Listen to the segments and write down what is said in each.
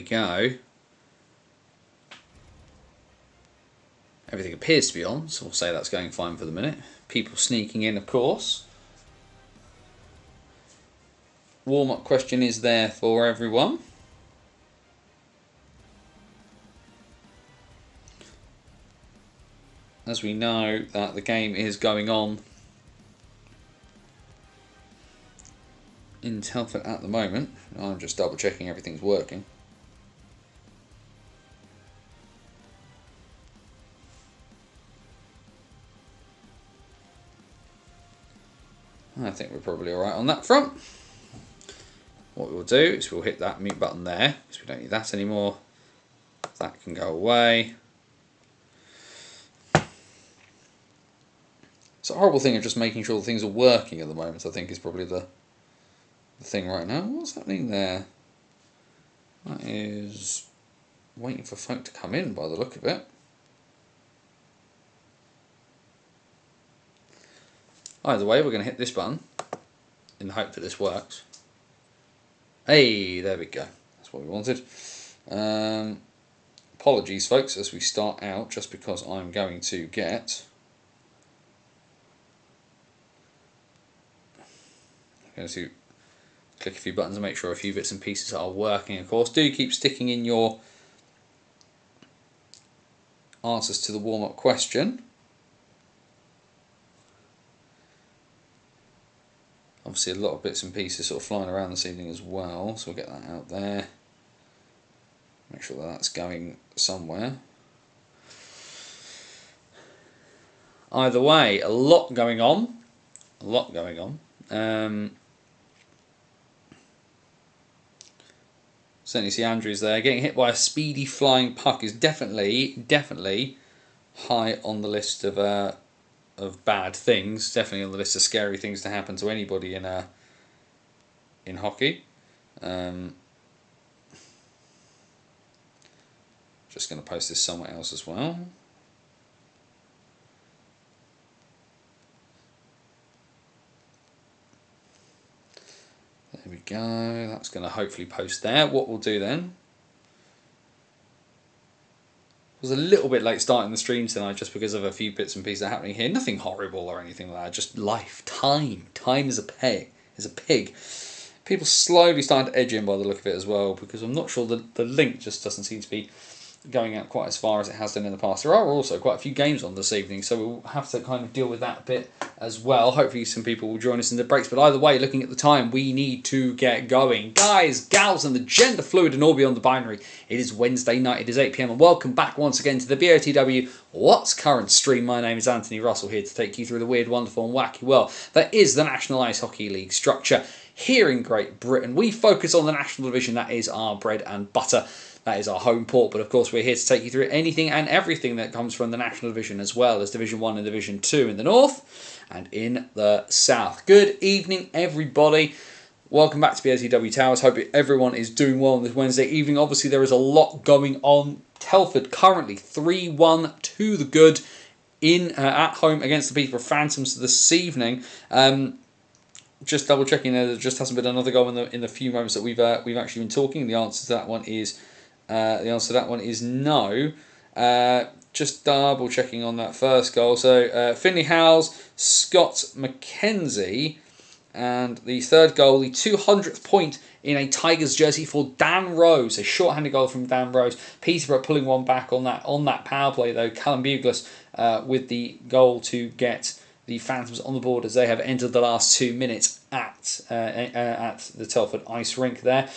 we go. Everything appears to be on, so we'll say that's going fine for the minute. People sneaking in, of course. Warm-up question is there for everyone. As we know that the game is going on in Telford at the moment. I'm just double checking everything's working. I think we're probably alright on that front. What we'll do is we'll hit that mute button there, because we don't need that anymore. That can go away. It's a horrible thing of just making sure things are working at the moment, I think is probably the thing right now. What's happening there? That is waiting for folk to come in by the look of it. Either way, we're going to hit this button in the hope that this works. Hey, there we go. That's what we wanted. Apologies, folks, as we start out, just because I'm going to get... I'm going to click a few buttons and make sure a few bits and pieces are working, of course. Do keep sticking in your answers to the warm-up question. Obviously a lot of bits and pieces sort of flying around this evening as well, so we'll get that out there. Make sure that that's going somewhere. Either way, a lot going on. A lot going on. Certainly see Andrews there. Getting hit by a speedy flying puck is definitely high on the list of bad things. Definitely on the list of scary things to happen to anybody in hockey. Just going to post this somewhere else as well. There we go. That's going to hopefully post there. What we'll do then... It was a little bit late starting the stream tonight just because of a few bits and pieces happening here. Nothing horrible or anything like that. Just life. Time. Time is a pig. People slowly starting to edge in by the look of it as well, because I'm not sure the link just doesn't seem to be going out quite as far as it has done in the past. There are also quite a few games on this evening, so we'll have to kind of deal with that bit as well. Hopefully some people will join us in the breaks, but either way, looking at the time, we need to get going. Guys, gals, and the gender fluid and all beyond the binary, it is Wednesday night, it is 8 PM, and welcome back once again to the BOTW What's Current stream. My name is Anthony Russell, here to take you through the weird, wonderful and wacky world that is the National Ice Hockey League structure. Here in Great Britain, we focus on the National Division. That is our bread and butter. That is our home port, but of course we're here to take you through anything and everything that comes from the National Division, as well as Division 1 and Division 2 in the north and in the south. Good evening, everybody. Welcome back to BOTW Towers. Hope everyone is doing well on this Wednesday evening. Obviously, there is a lot going on. Telford currently 3-1 to the good at home against the Peterborough Phantoms this evening. Just double checking there just hasn't been another goal in the few moments that we've actually been talking. The answer to that one is no. Just double checking on that first goal. So Finley Howells, Scott McKenzie, and the third goal, the 200th point in a Tigers jersey for Dan Rose. A short-handed goal from Dan Rose. Peterborough pulling one back on that power play though. Callum Buglas with the goal to get the Phantoms on the board as they have entered the last 2 minutes at the Telford ice rink there.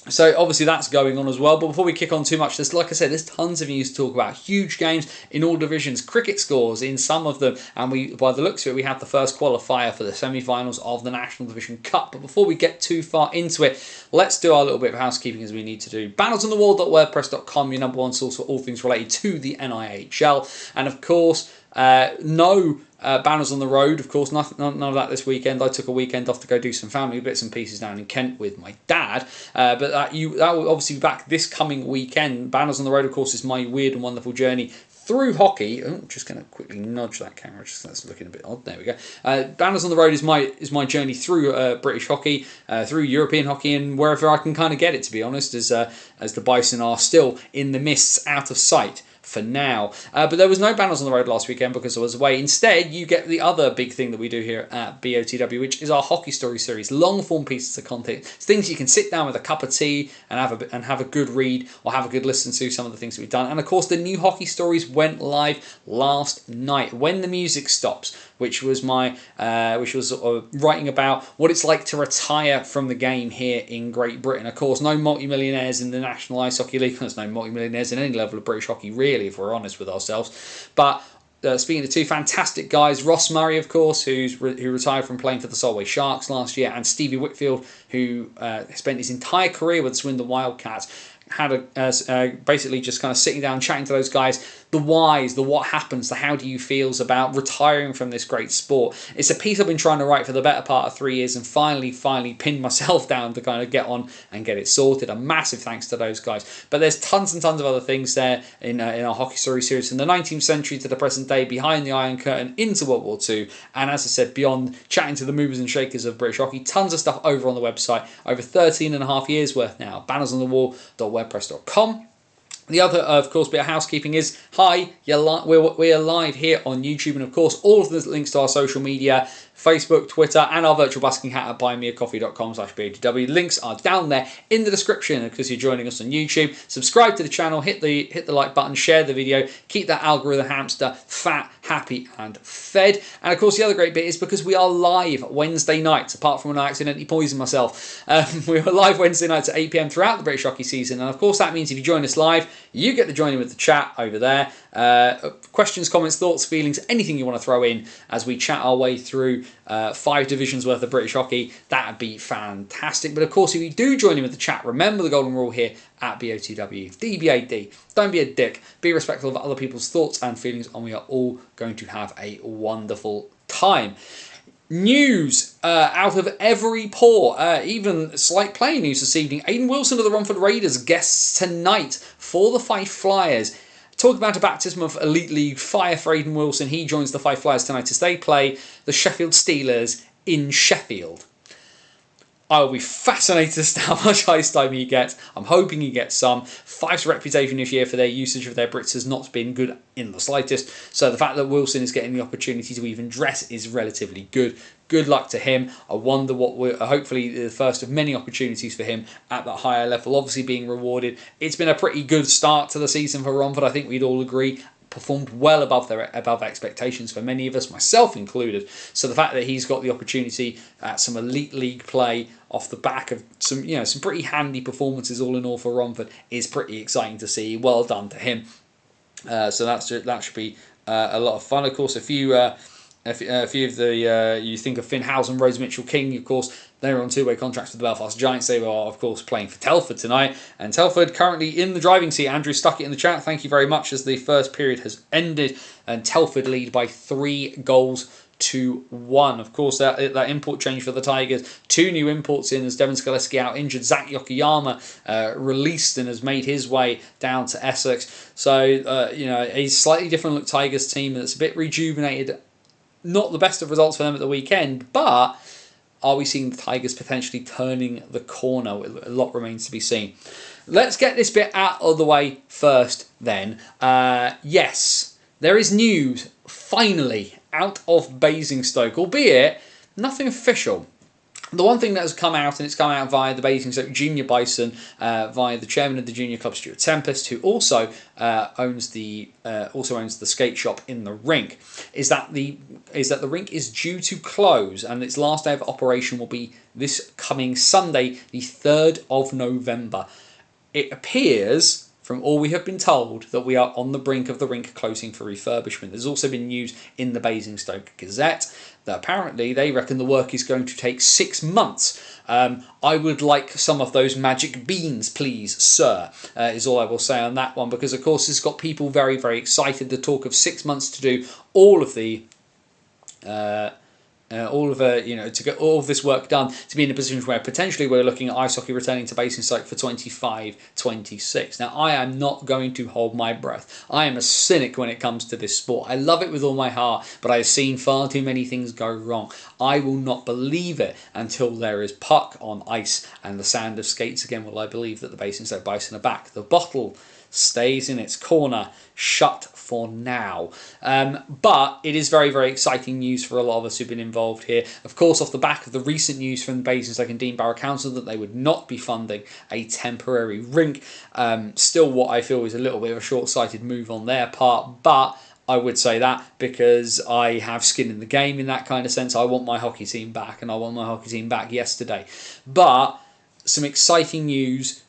So obviously that's going on as well. But before we kick on too much, like I said, there's tons of news to talk about. Huge games in all divisions, cricket scores in some of them, and by the looks of it, we have the first qualifier for the semi-finals of the National Division Cup. But before we get too far into it, let's do our little bit of housekeeping as we need to do. Bannersonthewall.wordpress.com, your number one source for all things related to the NIHL, and of course, No banners on the road, of course, none of that this weekend. I took a weekend off to go do some family bits and pieces down in Kent with my dad. But that will obviously be back this coming weekend. Banners on the road, of course, is my weird and wonderful journey through hockey. Oh, just going to quickly nudge that camera, just that's looking a bit odd. There we go. Banners on the road is my journey through British hockey, through European hockey, and wherever I can kind of get it. To be honest, as the Bison are still in the mists, out of sight for now. But there was no banners on the road last weekend because I was away. Instead, you get the other big thing that we do here at BOTW, which is our Hockey Story series. Long form pieces of content. It's things you can sit down with a cup of tea and have a good read or have a good listen to some of the things that we've done. And of course, the new Hockey Stories went live last night, When the Music Stops, which was writing about what it's like to retire from the game here in Great Britain. Of course, no multi-millionaires in the National Ice Hockey League. There's no multi-millionaires in any level of British hockey, really, if we're honest with ourselves. But speaking to two fantastic guys, Ross Murray, of course, who retired from playing for the Solway Sharks last year, and Stevie Whitfield, who spent his entire career with the Swindon Wildcats, had basically just kind of sitting down, chatting to those guys, the whys, the what happens, the how do you feels about retiring from this great sport. It's a piece I've been trying to write for the better part of 3 years, and finally pinned myself down to kind of get on and get it sorted. A massive thanks to those guys. But there's tons and tons of other things there in our Hockey Story series, from the 19th century to the present day, behind the Iron Curtain, into World War II, and as I said, beyond, chatting to the movers and shakers of British hockey. Tons of stuff over on the website, over 13 and a half years worth now. bannersonthewall.wordpress.com. The other, of course, bit of housekeeping is, hi, we're live here on YouTube, and of course, all of the links to our social media, Facebook, Twitter, and our virtual busking hat at buymeacoffee.com/BOTW. Links are down there in the description because you're joining us on YouTube. Subscribe to the channel, hit the like button, share the video, keep that algorithm hamster fat, happy, and fed. And of course, the other great bit is because we are live Wednesday nights, apart from when I accidentally poisoned myself. We are live Wednesday nights at 8 PM throughout the British hockey season, and of course, that means if you join us live, you get to join in with the chat over there. Questions, comments, thoughts, feelings, anything you want to throw in as we chat our way through 5 divisions worth of British hockey, that'd be fantastic. But of course, if you do join in with the chat, remember the golden rule here at BOTW. DBAD. Don't be a dick. Be respectful of other people's thoughts and feelings, and we are all going to have a wonderful time. News out of every pore, even slight playing news this evening. Aidan Wilson of the Romford Raiders guests tonight for the Fife Flyers. Talk about a baptism of Elite League fire for Aidan Wilson. He joins the Fife Flyers tonight as they play the Sheffield Steelers in Sheffield. I will be fascinated as to how much ice time he gets. I'm hoping he gets some. Fife's reputation this year for their usage of their Brits has not been good in the slightest. So the fact that Wilson is getting the opportunity to even dress is relatively good. Good luck to him. I wonder what we're hopefully the first of many opportunities for him at that higher level, obviously being rewarded. It's been a pretty good start to the season for Romford, I think we'd all agree. Performed well above expectations for many of us, myself included. So the fact that he's got the opportunity at some elite league play off the back of some pretty handy performances all in all for Romford is pretty exciting to see. Well done to him. So that should be a lot of fun. Of course, a few of the you think of Finn Howes and Rose Mitchell King, of course. They're on 2-way contracts with the Belfast Giants. They are, of course, playing for Telford tonight. And Telford currently in the driving seat. Andrew stuck it in the chat. Thank you very much, as the first period has ended. And Telford lead by 3-1. Of course, that import change for the Tigers. 2 new imports in as Devon Skaleski out injured. Zach Yokoyama released and has made his way down to Essex. So, a slightly different look Tigers team that's a bit rejuvenated. Not the best of results for them at the weekend, but are we seeing the Tigers potentially turning the corner? A lot remains to be seen. Let's get this bit out of the way first then. Yes, there is news, finally, out of Basingstoke, albeit nothing official. The one thing that has come out, and it's come out via the Basingstoke Junior Bison, via the chairman of the junior club, Stuart Tempest, who also owns the skate shop in the rink, is that the rink is due to close, and its last day of operation will be this coming Sunday, the 3rd of November. It appears, from all we have been told, that we are on the brink of the rink closing for refurbishment. There's also been news in the Basingstoke Gazette that apparently they reckon the work is going to take 6 months. I would like some of those magic beans, please, sir, is all I will say on that one, because of course it's got people very, very excited. The talk of 6 months to do all of the to get all of this work done, to be in a position where potentially we're looking at ice hockey returning to Basingstoke for 25-26. Now, I am not going to hold my breath. I am a cynic when it comes to this sport. I love it with all my heart, but I have seen far too many things go wrong. I will not believe it until there is puck on ice and the sound of skates again will I believe that the Basingstoke Bison are back. The bottle stays in its corner, shut for now. But it is very, very exciting news for a lot of us who've been involved here. Of course, off the back of the recent news from the Basingstoke and Dean Borough Council that they would not be funding a temporary rink. Still what I feel is a little bit of a short-sighted move on their part, but I would say that because I have skin in the game in that kind of sense. I want my hockey team back, and I want my hockey team back yesterday. But some exciting news,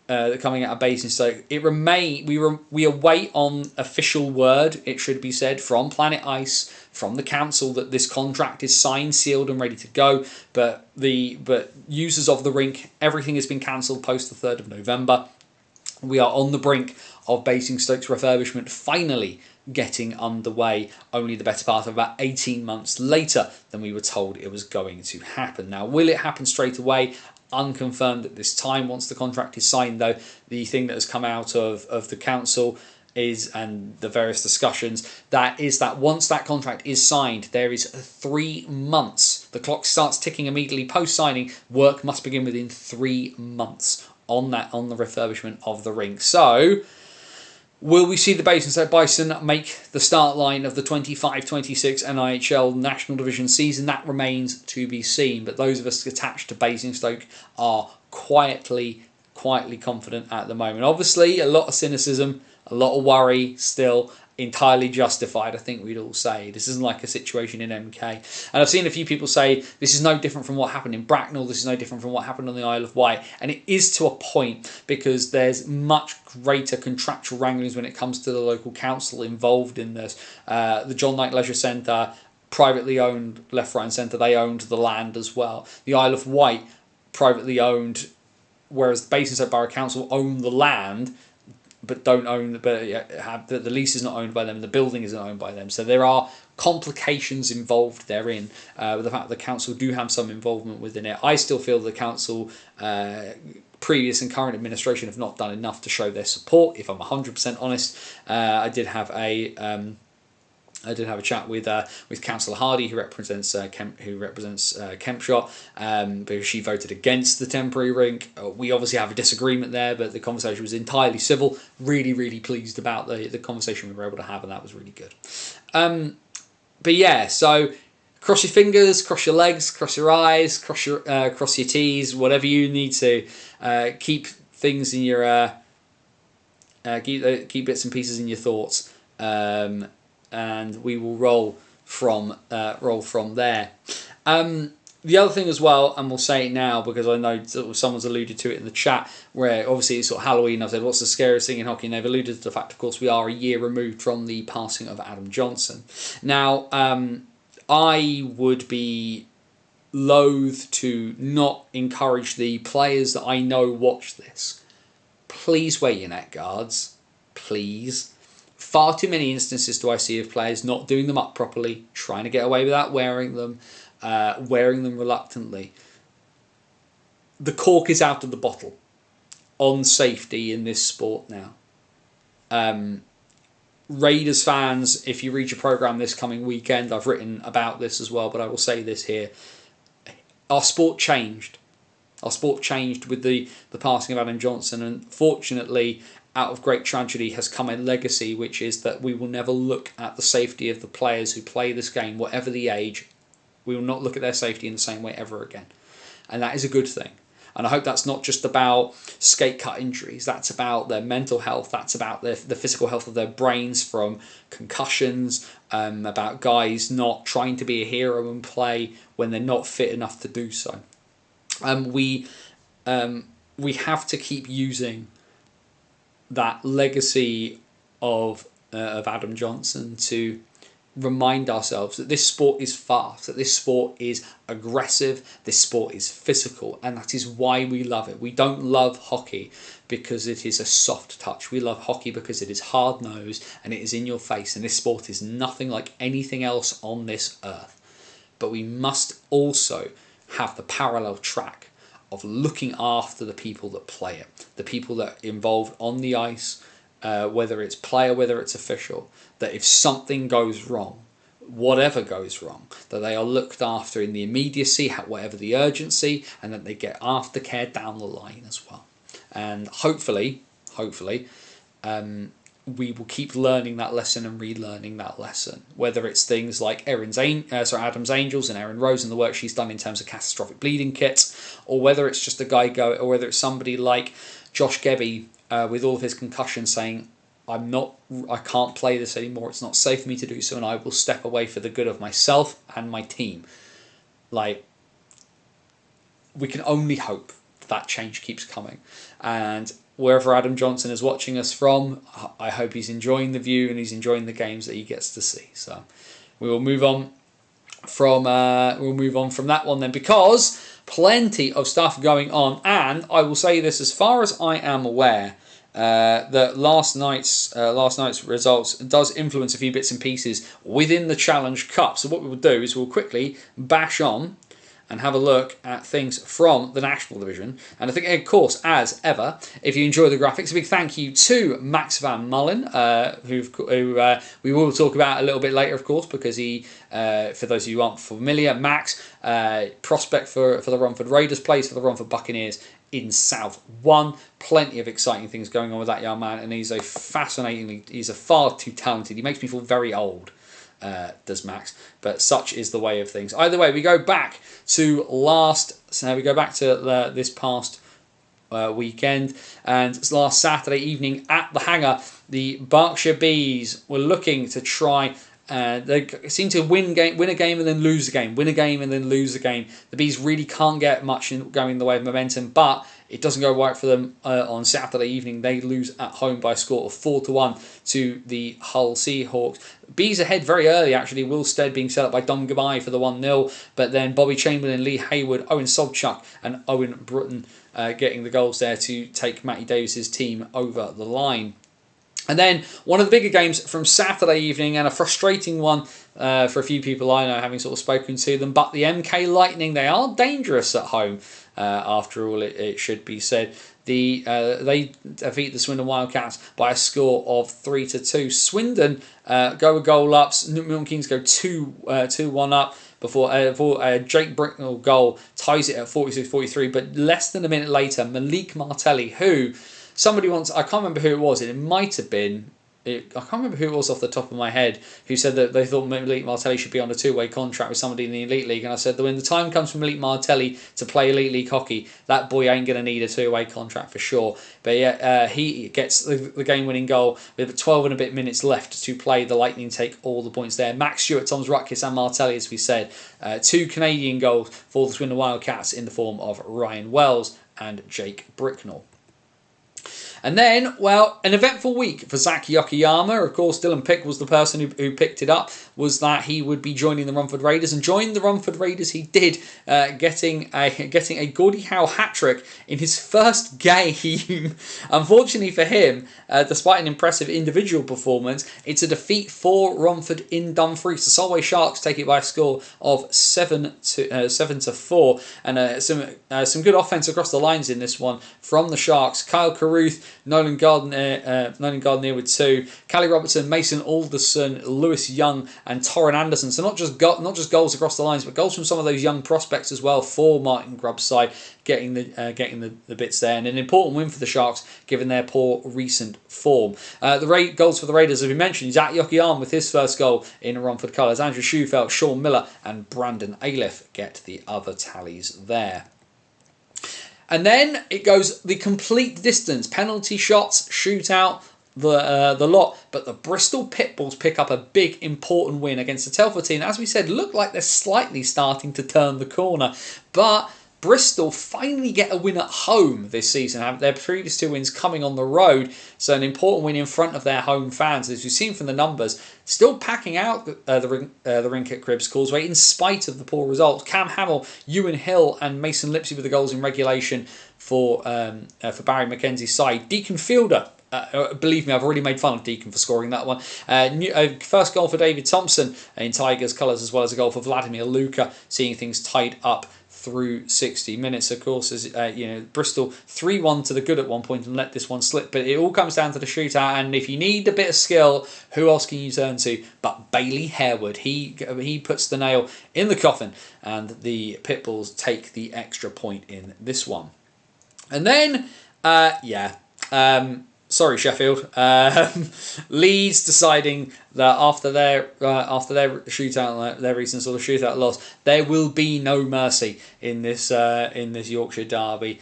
coming out of Basingstoke. We await on official word, it should be said, from Planet Ice, from the council, that this contract is signed, sealed and ready to go. But users of the rink, everything has been cancelled post the 3rd of November. We are on the brink of Basingstoke's refurbishment finally getting underway, only the better part of about 18 months later than we were told it was going to happen. Now, will it happen straight away? Unconfirmed at this time. Once the contract is signed, though, the thing that has come out of the council is, and the various discussions, that is that once that contract is signed, there is 3 months. The clock starts ticking immediately post signing. Work must begin within 3 months on the refurbishment of the rink. So, will we see the Basingstoke Bison make the start line of the 25-26 NIHL National Division season? That remains to be seen. But those of us attached to Basingstoke are quietly confident at the moment. Obviously, a lot of cynicism, a lot of worry still, entirely justified, I think we'd all say. This isn't like a situation in MK. And I've seen a few people say this is no different from what happened in Bracknell, this is no different from what happened on the Isle of Wight. And it is to a point, because there's much greater contractual wranglings when it comes to the local council involved in this. The John Knight Leisure Centre, privately owned, left, right and centre, they owned the land as well. The Isle of Wight, privately owned, whereas the Basingstoke Borough Council own the land, but don't own, the lease is not owned by them, and the building isn't owned by them. So there are complications involved therein, with the fact that the council do have some involvement within it. I still feel the council, previous and current administration, have not done enough to show their support, if I'm 100% honest. I did have a chat with Councillor Hardy, who represents Kempshot, because she voted against the temporary rink. We obviously have a disagreement there, but the conversation was entirely civil. Really, really pleased about the conversation we were able to have, and that was really good. But yeah, so cross your fingers, cross your legs, cross your eyes, cross your T's, whatever you need to keep things in your keep bits and pieces in your thoughts. And we will roll from there. The other thing as well, and we'll say it now because I know someone's alluded to it in the chat, where obviously it's sort of Halloween. I've said, what's the scariest thing in hockey? And they've alluded to the fact, of course, we are a year removed from the passing of Adam Johnson. Now, I would be loath to not encourage the players that I know watch this. Please wear your neck guards. Please. Far too many instances do I see of players not doing them up properly, trying to get away without wearing them reluctantly. The cork is out of the bottle on safety in this sport now. Raiders fans, if you read your programme this coming weekend, I've written about this as well, but I will say this here. Our sport changed. Our sport changed with the passing of Adam Johnson, and fortunately, out of great tragedy has come a legacy, which is that we will never look at the safety of the players who play this game, whatever the age. We will not look at their safety in the same way ever again. And that is a good thing. And I hope that's not just about skate cut injuries. That's about their mental health. That's about the physical health of their brains from concussions, about guys not trying to be a hero and play when they're not fit enough to do so. We have to keep using that legacy of Adam Johnson to remind ourselves that this sport is fast, that this sport is aggressive, this sport is physical, and that is why we love it. We don't love hockey because it is a soft touch. We love hockey because it is hard-nosed and it is in your face, and this sport is nothing like anything else on this earth. But we must also have the parallel track of looking after the people that play it, the people that are involved on the ice, whether it's player, whether it's official, that if something goes wrong, whatever goes wrong, that they are looked after in the immediacy, whatever the urgency, and that they get aftercare down the line as well. And hopefully, we will keep learning that lesson and relearning that lesson. Whether it's things like Adam's Angels and Erin Rose and the work she's done in terms of catastrophic bleeding kits, or whether it's just a guy or whether it's somebody like Josh Gebby with all of his concussions saying, I can't play this anymore, it's not safe for me to do so, and I will step away for the good of myself and my team. Like, we can only hope that change keeps coming. And wherever Adam Johnson is watching us from, I hope he's enjoying the view and he's enjoying the games that he gets to see. So we will move on from that one then, because plenty of stuff going on. And I will say this, as far as I am aware, that last night's results does influence a few bits and pieces within the Challenge Cup. So what we will do is we'll quickly bash on and have a look at things from the National Division. And I think, of course, as ever, if you enjoy the graphics, a big thank you to Max Van Mullen, who we will talk about a little bit later, of course, because he, for those of you who aren't familiar, Max, prospect for the Romford Raiders, plays for the Romford Buccaneers in South 1. Plenty of exciting things going on with that young man, and he's a far too talented. He makes me feel very old. Does Max, but such is the way of things. Either way, we go back to this past weekend, and last Saturday evening at the Hangar, the Berkshire Bees were looking to try. They seem to win a game and then lose a game, win a game and then lose a game. The Bees really can't get much going in the way of momentum, but it doesn't go right for them on Saturday evening. They lose at home by a score of 4-1 to the Hull Seahawks. Bees ahead very early, actually. Will Stead being set up by Dom Gabai for the 1-0, but then Bobby Chamberlain, Lee Hayward, Owen Sobchuk and Owen Bruton getting the goals there to take Matty Davis's team over the line. And then one of the bigger games from Saturday evening, and a frustrating one for a few people I know, having sort of spoken to them, but the MK Lightning, they are dangerous at home, after all, it should be said. They defeat the Swindon Wildcats by a score of 3-2. Swindon go with goal ups. Milton Keynes go 2-1 up before Jake Bricknell goal ties it at 46-43. But less than a minute later, Malik Martelli, who somebody once, I can't remember who it was, it might have been, I can't remember who it was off the top of my head, who said that they thought Malik Martelli should be on a two-way contract with somebody in the Elite League. And I said that when the time comes for Malik Martelli to play Elite League hockey, that boy ain't going to need a two-way contract for sure. But yeah, he gets the game-winning goal with 12 and a bit minutes left to play. The Lightning take all the points there. Max Stewart, Thomas Rutkiss and Martelli, as we said. 2 Canadian goals for the Swindon Wildcats in the form of Ryan Wells and Jake Bricknell. And then, well, an eventful week for Zach Yokoyama. Of course, Dylan Pick was the person who picked it up, was that he would be joining the Romford Raiders, and joined the Romford Raiders he did, getting a Gordie Howe hat-trick in his first game. Unfortunately for him, despite an impressive individual performance, it's a defeat for Romford in Dumfries. The Solway Sharks take it by a score of 7-4, and some good offense across the lines in this one from the Sharks. Kyle Carruth, Nolan Gardner with 2, Callie Robertson, Mason Alderson, Lewis Young and Torrin Anderson. So not just goals across the lines, but goals from some of those young prospects as well for Martin Grubb's side, getting the bits there. And an important win for the Sharks given their poor recent form. The goals for the Raiders, as we mentioned, Zach Yokoyama with his first goal in Romford colours. Andrew Schufelt, Sean Miller and Brandon Aliff get the other tallies there. And then it goes the complete distance. Penalty shots, shootout, the lot. But the Bristol Pitbulls pick up a big, important win against the Telford team. As we said, look like they're slightly starting to turn the corner. But Bristol finally get a win at home this season. Have their previous 2 wins coming on the road, so an important win in front of their home fans. As we've seen from the numbers, still packing out the rink at Cribbs Causeway in spite of the poor results. Cam Hamill, Ewan Hill and Mason Lipsey with the goals in regulation for Barry Mackenzie's side. Deacon Fielder, believe me, I've already made fun of Deacon for scoring that one. First goal for David Thompson in Tigers colours, as well as a goal for Vladimir Luka, seeing things tied up through 60 minutes. Of course, as Bristol 3-1 to the good at one point and let this one slip, but it all comes down to the shootout. And if you need a bit of skill, who else can you turn to but Bailey Harewood? He puts the nail in the coffin, and the Pitbulls take the extra point in this one. And then sorry, Sheffield. Leeds deciding that after their shootout, their recent sort of shootout loss, there will be no mercy in this Yorkshire derby.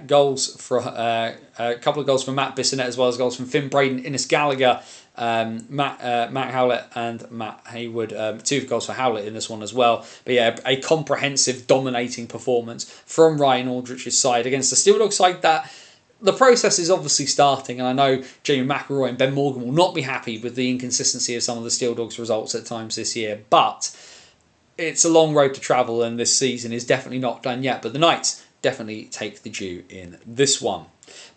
Goals for a couple of goals from Matt Bissonette, as well as goals from Finn Braden, Innes Gallagher, Matt Howlett and Matt Haywood. 2 goals for Howlett in this one as well. But yeah, a comprehensive, dominating performance from Ryan Aldrich's side against the Steel Dogs side that. The process is obviously starting, and I know Jamie McElroy and Ben Morgan will not be happy with the inconsistency of some of the Steel Dogs results at times this year, but it's a long road to travel, and this season is definitely not done yet. But the Knights definitely take the due in this one.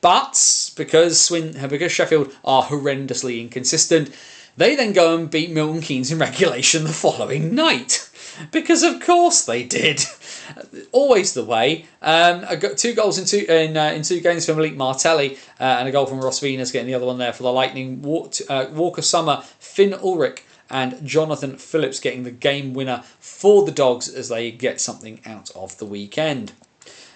But because Sheffield are horrendously inconsistent, they then go and beat Milton Keynes in regulation the following night. Because of course they did. Always the way. I got 2 goals in two games from Malik Martelli and a goal from Ross Venus, getting the other one there for the Lightning. Walker Summer, Finn Ulrich and Jonathan Phillips getting the game winner for the Dogs as they get something out of the weekend.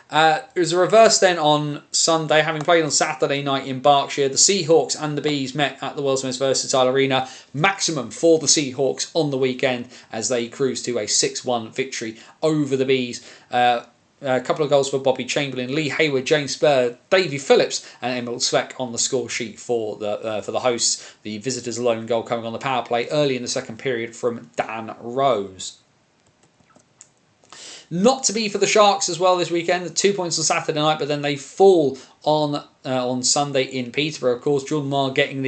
It was a reverse then on Sunday, having played on Saturday night in Berkshire. The Seahawks and the Bees met at the World's Most Versatile Arena. Maximum for the Seahawks on the weekend as they cruise to a 6-1 victory over the Bees. A couple of goals for Bobby Chamberlain, Lee Hayward, James Spur, Davey Phillips and Emil Zweck on the score sheet for the hosts. The visitors' lone goal coming on the power play early in the second period from Dan Rose. Not to be for the Sharks as well this weekend. 2 points on Saturday night, but then they fall on Sunday in Peterborough. Of course, Jordan Marr getting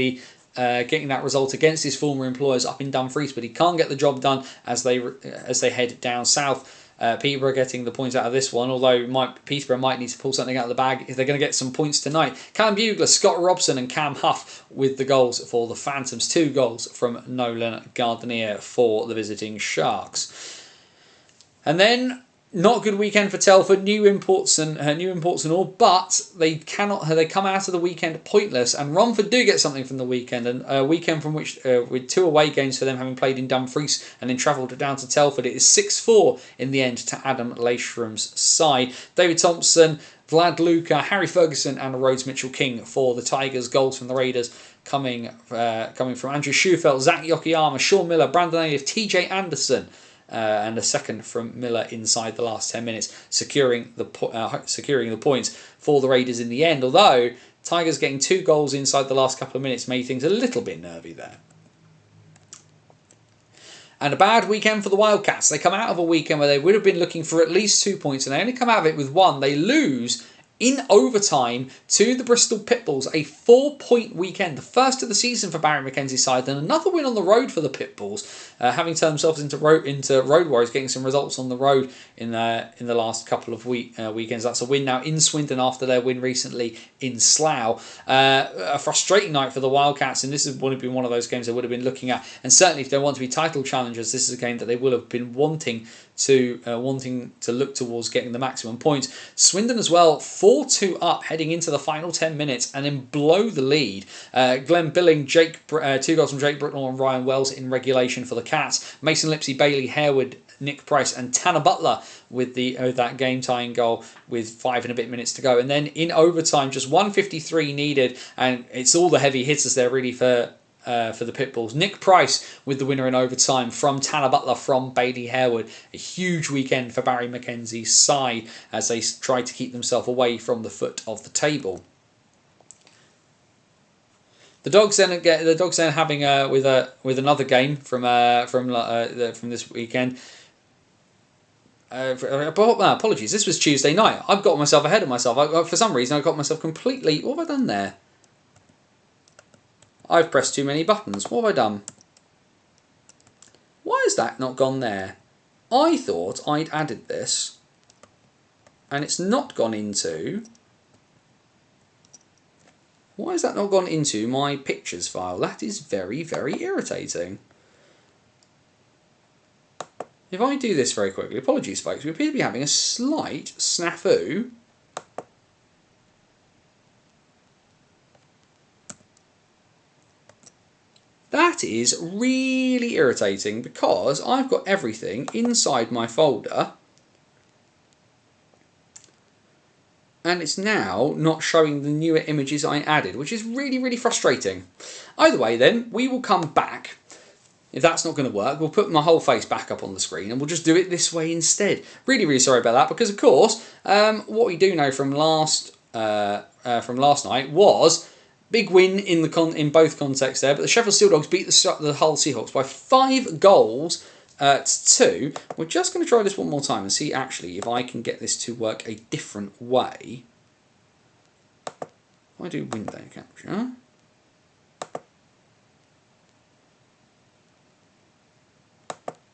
that result against his former employers up in Dumfries, but he can't get the job done as they head down south. Peterborough getting the points out of this one, although Peterborough might need to pull something out of the bag if they're going to get some points tonight. Callum Bugler, Scott Robson and Cam Huff with the goals for the Phantoms. 2 goals from Nolan Gardenier for the visiting Sharks. And then not a good weekend for Telford. New imports and all, but they come out of the weekend pointless. And Romford do get something from the weekend, and a weekend from which with 2 away games for them, having played in Dumfries and then travelled down to Telford. It is 6-4 in the end to Adam Leishram's side. David Thompson, Vlad Luka, Harry Ferguson and Rhodes Mitchell-King for the Tigers. Goals from the Raiders coming from Andrew Schufelt, Zach Yokoyama, Sean Miller, Brandon Native, TJ Anderson. And a second from Miller inside the last 10 minutes, securing the points for the Raiders in the end. Although Tigers getting 2 goals inside the last couple of minutes made things a little bit nervy there. And a bad weekend for the Wildcats. They come out of a weekend where they would have been looking for at least 2 points, and they only come out of it with 1. They lose in overtime to the Bristol Pitbulls, a 4-point weekend, the first of the season for Barry Mackenzie's side, and another win on the road for the Pitbulls, having turned themselves into road warriors, getting some results on the road in the last couple of weekends. That's a win now in Swindon after their win recently in Slough. A frustrating night for the Wildcats, and this would have been one of those games they would have been looking at, and certainly if they want to be title challengers, this is a game that they will have been wanting to look towards getting the maximum points. Swindon as well, 4-2 up heading into the final 10 minutes and then blow the lead. Glenn Billing, 2 goals from Jake Britnell and Ryan Wells in regulation for the Cats. Mason Lipsey, Bailey Harewood, Nick Price and Tanner Butler with that game-tying goal with 5 and a bit minutes to go. And then in overtime, just 1:53 needed, and it's all the heavy hitters there really for the Pitbulls. Nick Price with the winner in overtime from Tanner Butler from Bailey Harewood. A huge weekend for Barry Mackenzie's side as they try to keep themselves away from the foot of the table. The Dogs then having with another game from this weekend. apologies, this was Tuesday night. I've got myself ahead of myself. For some reason, I got myself completely... What have I done there? I've pressed too many buttons. What have I done? Why has that not gone there? I thought I'd added this, and it's not gone into... Why has that not gone into my pictures file? That is very, very irritating. If I do this very quickly, apologies folks, we appear to be having a slight snafu. That is really irritating because I've got everything inside my folder and it's now not showing the newer images I added, which is really, really frustrating. Either way then, we will come back. If that's not going to work, we'll put my whole face back up on the screen and we'll just do it this way instead. Really, really sorry about that because, of course, what we do know from last night was big win in both contexts there. But the Sheffield Steel Dogs beat the Hull Seahawks by 5 goals to 2. We're just going to try this one more time and see actually if I can get this to work a different way. If I do window capture.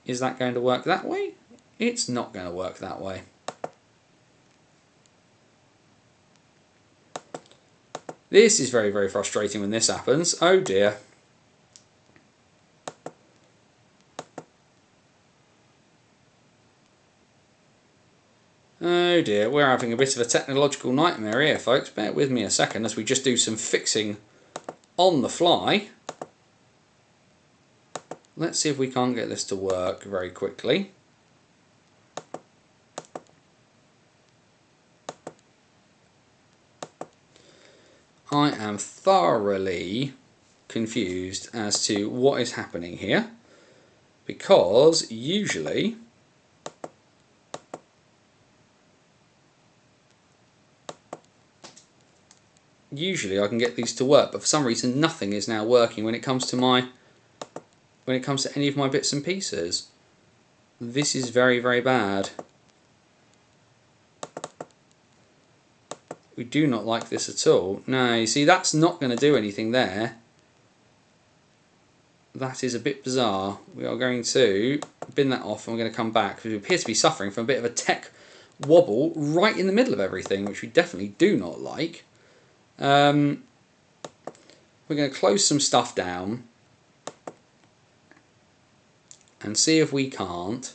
Is that going to work that way? It's not going to work that way. This is very, very frustrating when this happens. Oh dear. Oh dear, we're having a bit of a technological nightmare here, folks. Bear with me a second as we just do some fixing on the fly. Let's see if we can't get this to work very quickly. I am thoroughly confused as to what is happening here because usually I can get these to work, but for some reason nothing is now working when it comes to any of my bits and pieces. This is very, very bad. We do not like this at all. No, you see, that's not going to do anything there. That is a bit bizarre. We are going to bin that off and we're going to come back because we appear to be suffering from a bit of a tech wobble right in the middle of everything, which we definitely do not like. We're going to close some stuff down and see if we can't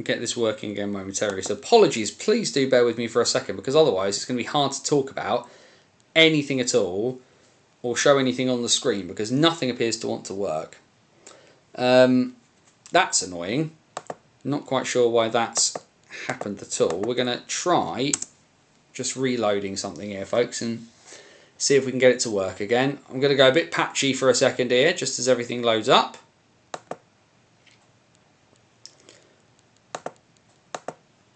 get this working again momentarily. So apologies, please do bear with me for a second because otherwise it's going to be hard to talk about anything at all or show anything on the screen because nothing appears to want to work. That's annoying. Not quite sure why that's happened at all. We're going to try just reloading something here, folks, and see if we can get it to work again. I'm going to go a bit patchy for a second here, just as everything loads up.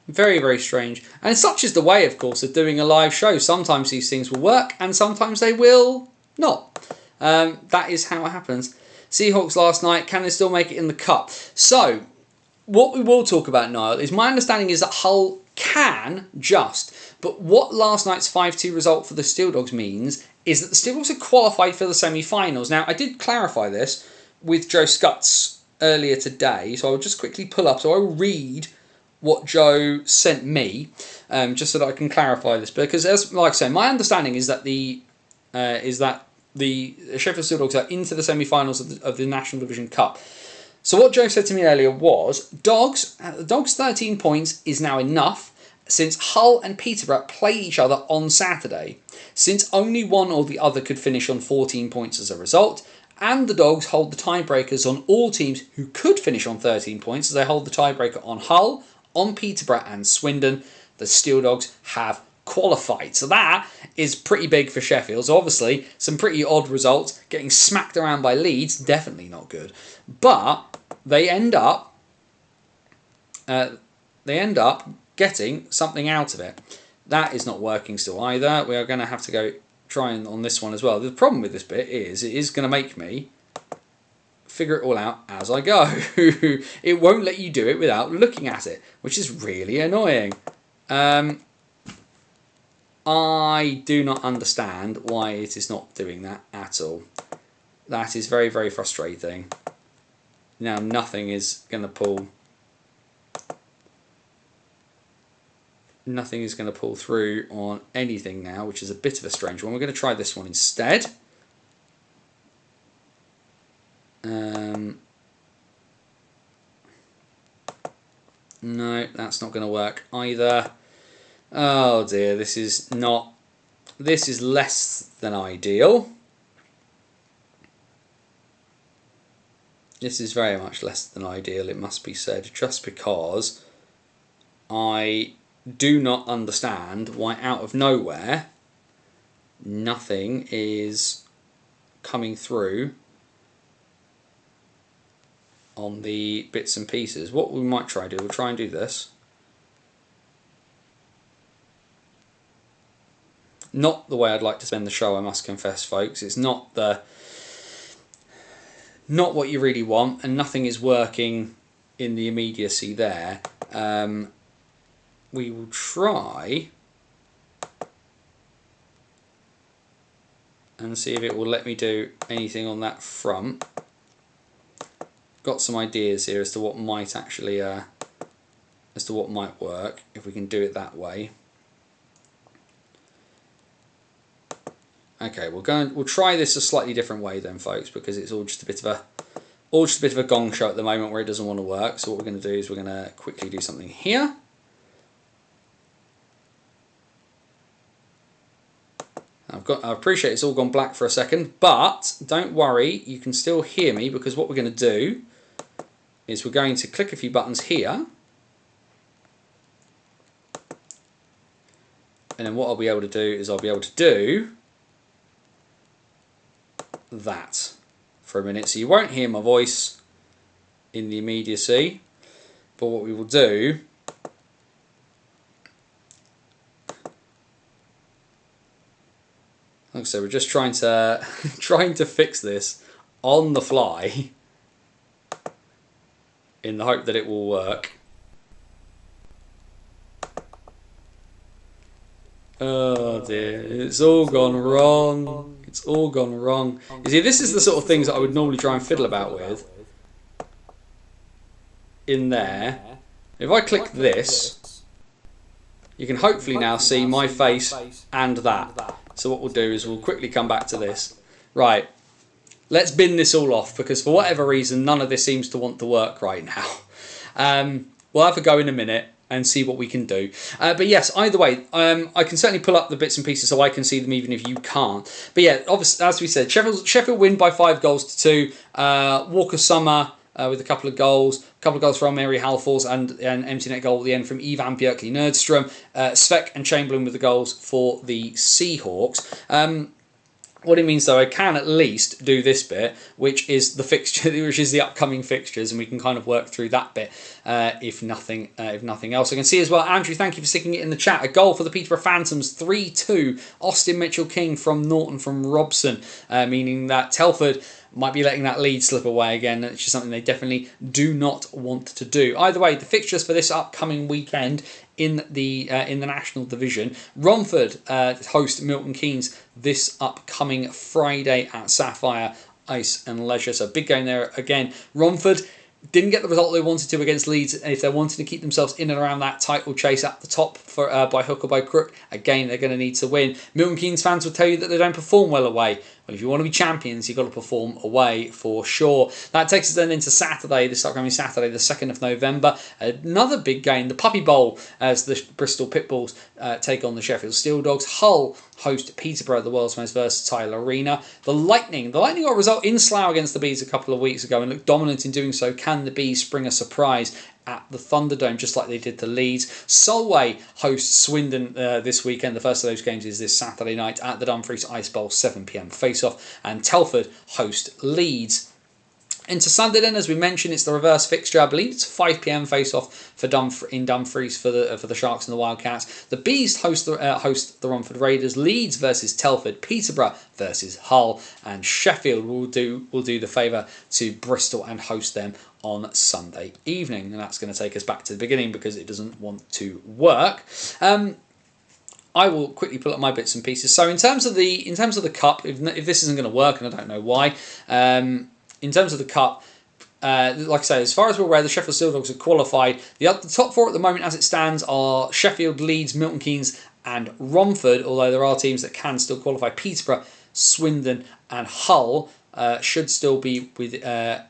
Very, very strange. And such is the way, of course, of doing a live show. Sometimes these things will work, and sometimes they will not. That is how it happens. Seahawks last night, can they still make it in the cup? So, what we will talk about, Niall, is my understanding is that Hull can just, but what last night's 5-2 result for the Steel Dogs means is that the Steel Dogs have qualified for the semi-finals. Now, I did clarify this with Joe Scutts earlier today, so I'll just quickly pull up. So I'll read what Joe sent me, just so that I can clarify this. Because, as like I say, my understanding is that the Sheffield Steel Dogs are into the semi-finals of the National Division Cup. So what Joe said to me earlier was, Dogs 13 points is now enough since Hull and Peterborough play each other on Saturday. Since only one or the other could finish on 14 points as a result, and the Dogs hold the tiebreakers on all teams who could finish on 13 points as they hold the tiebreaker on Hull, on Peterborough and Swindon, the Steel Dogs have qualified. So that is pretty big for Sheffield. So obviously some pretty odd results. Getting smacked around by Leeds, definitely not good. But they end up getting something out of it. That is not working still either. We are going to have to go try on this one as well. The problem with this bit is it is going to make me figure it all out as I go. It won't let you do it without looking at it, which is really annoying. I do not understand why it is not doing that at all. That is very, very frustrating. Now nothing is going to pull. Nothing is going to pull through on anything now, which is a bit of a strange one. We're going to try this one instead. No, that's not going to work either. Oh dear, this is less than ideal. This is very much less than ideal, it must be said, just because I do not understand why out of nowhere nothing is coming through on the bits and pieces. What we might try to do, we'll try and do this. Not the way I'd like to spend the show, I must confess, folks. It's not what you really want, and nothing is working in the immediacy there. We will try and see if it will let me do anything on that front. Got some ideas here as to what might actually might work if we can do it that way. Okay, we'll try this a slightly different way then, folks, because it's all just a bit of a gong show at the moment where it doesn't want to work. So what we're going to do is we're going to quickly do something here. I appreciate it's all gone black for a second, but don't worry, you can still hear me, because what we're going to do is we're going to click a few buttons here, and then what I'll be able to do is I'll be able to do that for a minute. So you won't hear my voice in the immediacy, but what we will do like I said, we're just trying to fix this on the fly in the hope that it will work. Oh dear, it's all gone wrong. It's all gone wrong. You see, this is the sort of things that I would normally try and fiddle about with in there. If I click this, you can hopefully now see my face and that. So what we'll do is we'll quickly come back to this. Right, let's bin this all off, because for whatever reason none of this seems to want to work right now. We'll have a go in a minute and see what we can do. But yes, either way, I can certainly pull up the bits and pieces so I can see them even if you can't. But yeah, obviously, as we said, Sheffield win by 5-2. Walker Summer with a couple of goals from Mary Halfors and an empty net goal at the end from Ivan Björkley Nerdstrom. Svek and Chamberlain with the goals for the Seahawks. What it means, though, I can at least do this bit, which is the fixture, which is the upcoming fixtures, and we can kind of work through that bit, if nothing else. I can see as well, Andrew, thank you for sticking it in the chat. A goal for the Peterborough Phantoms, 3-2. Austin Mitchell-King from Norton from Robson, meaning that Telford might be letting that lead slip away again, which is something they definitely do not want to do. Either way, the fixtures for this upcoming weekend in the National Division: Romford host Milton Keynes this upcoming Friday at Sapphire Ice and Leisure. So big game there again. Romford didn't get the result they wanted to against Leeds, and if they're wanting to keep themselves in and around that title chase at the top for by hook or by crook, again they're going to need to win. Milton Keynes fans will tell you that they don't perform well away. Well, if you want to be champions, you've got to perform away for sure. That takes us then into Saturday, this upcoming Saturday, the 2nd of November. Another big game, the Puppy Bowl, as the Bristol Pitbulls take on the Sheffield Steel Dogs. Hull host Peterborough, the world's most versatile arena. The Lightning got a result in Slough against the Bees a couple of weeks ago and looked dominant in doing so. Can the Bees spring a surprise at the Thunderdome, just like they did to Leeds? Solway hosts Swindon this weekend. The first of those games is this Saturday night at the Dumfries Ice Bowl, 7 p.m. face-off. And Telford host Leeds. Into Sunday then, as we mentioned, it's the reverse fixture. I believe it's a 5 p.m. face-off for in Dumfries for the Sharks and the Wildcats. The Bees host the Romford Raiders. Leeds versus Telford. Peterborough versus Hull, and Sheffield will do the favour to Bristol and host them on Sunday evening. And that's going to take us back to the beginning because it doesn't want to work. I will quickly pull up my bits and pieces. So in terms of the cup, if this isn't going to work, and I don't know why. In terms of the cup, like I say, as far as we're aware, the Sheffield Steel Dogs have qualified. The top four at the moment, as it stands, are Sheffield, Leeds, Milton Keynes, and Romford. Although there are teams that can still qualify. Peterborough, Swindon, and Hull should still be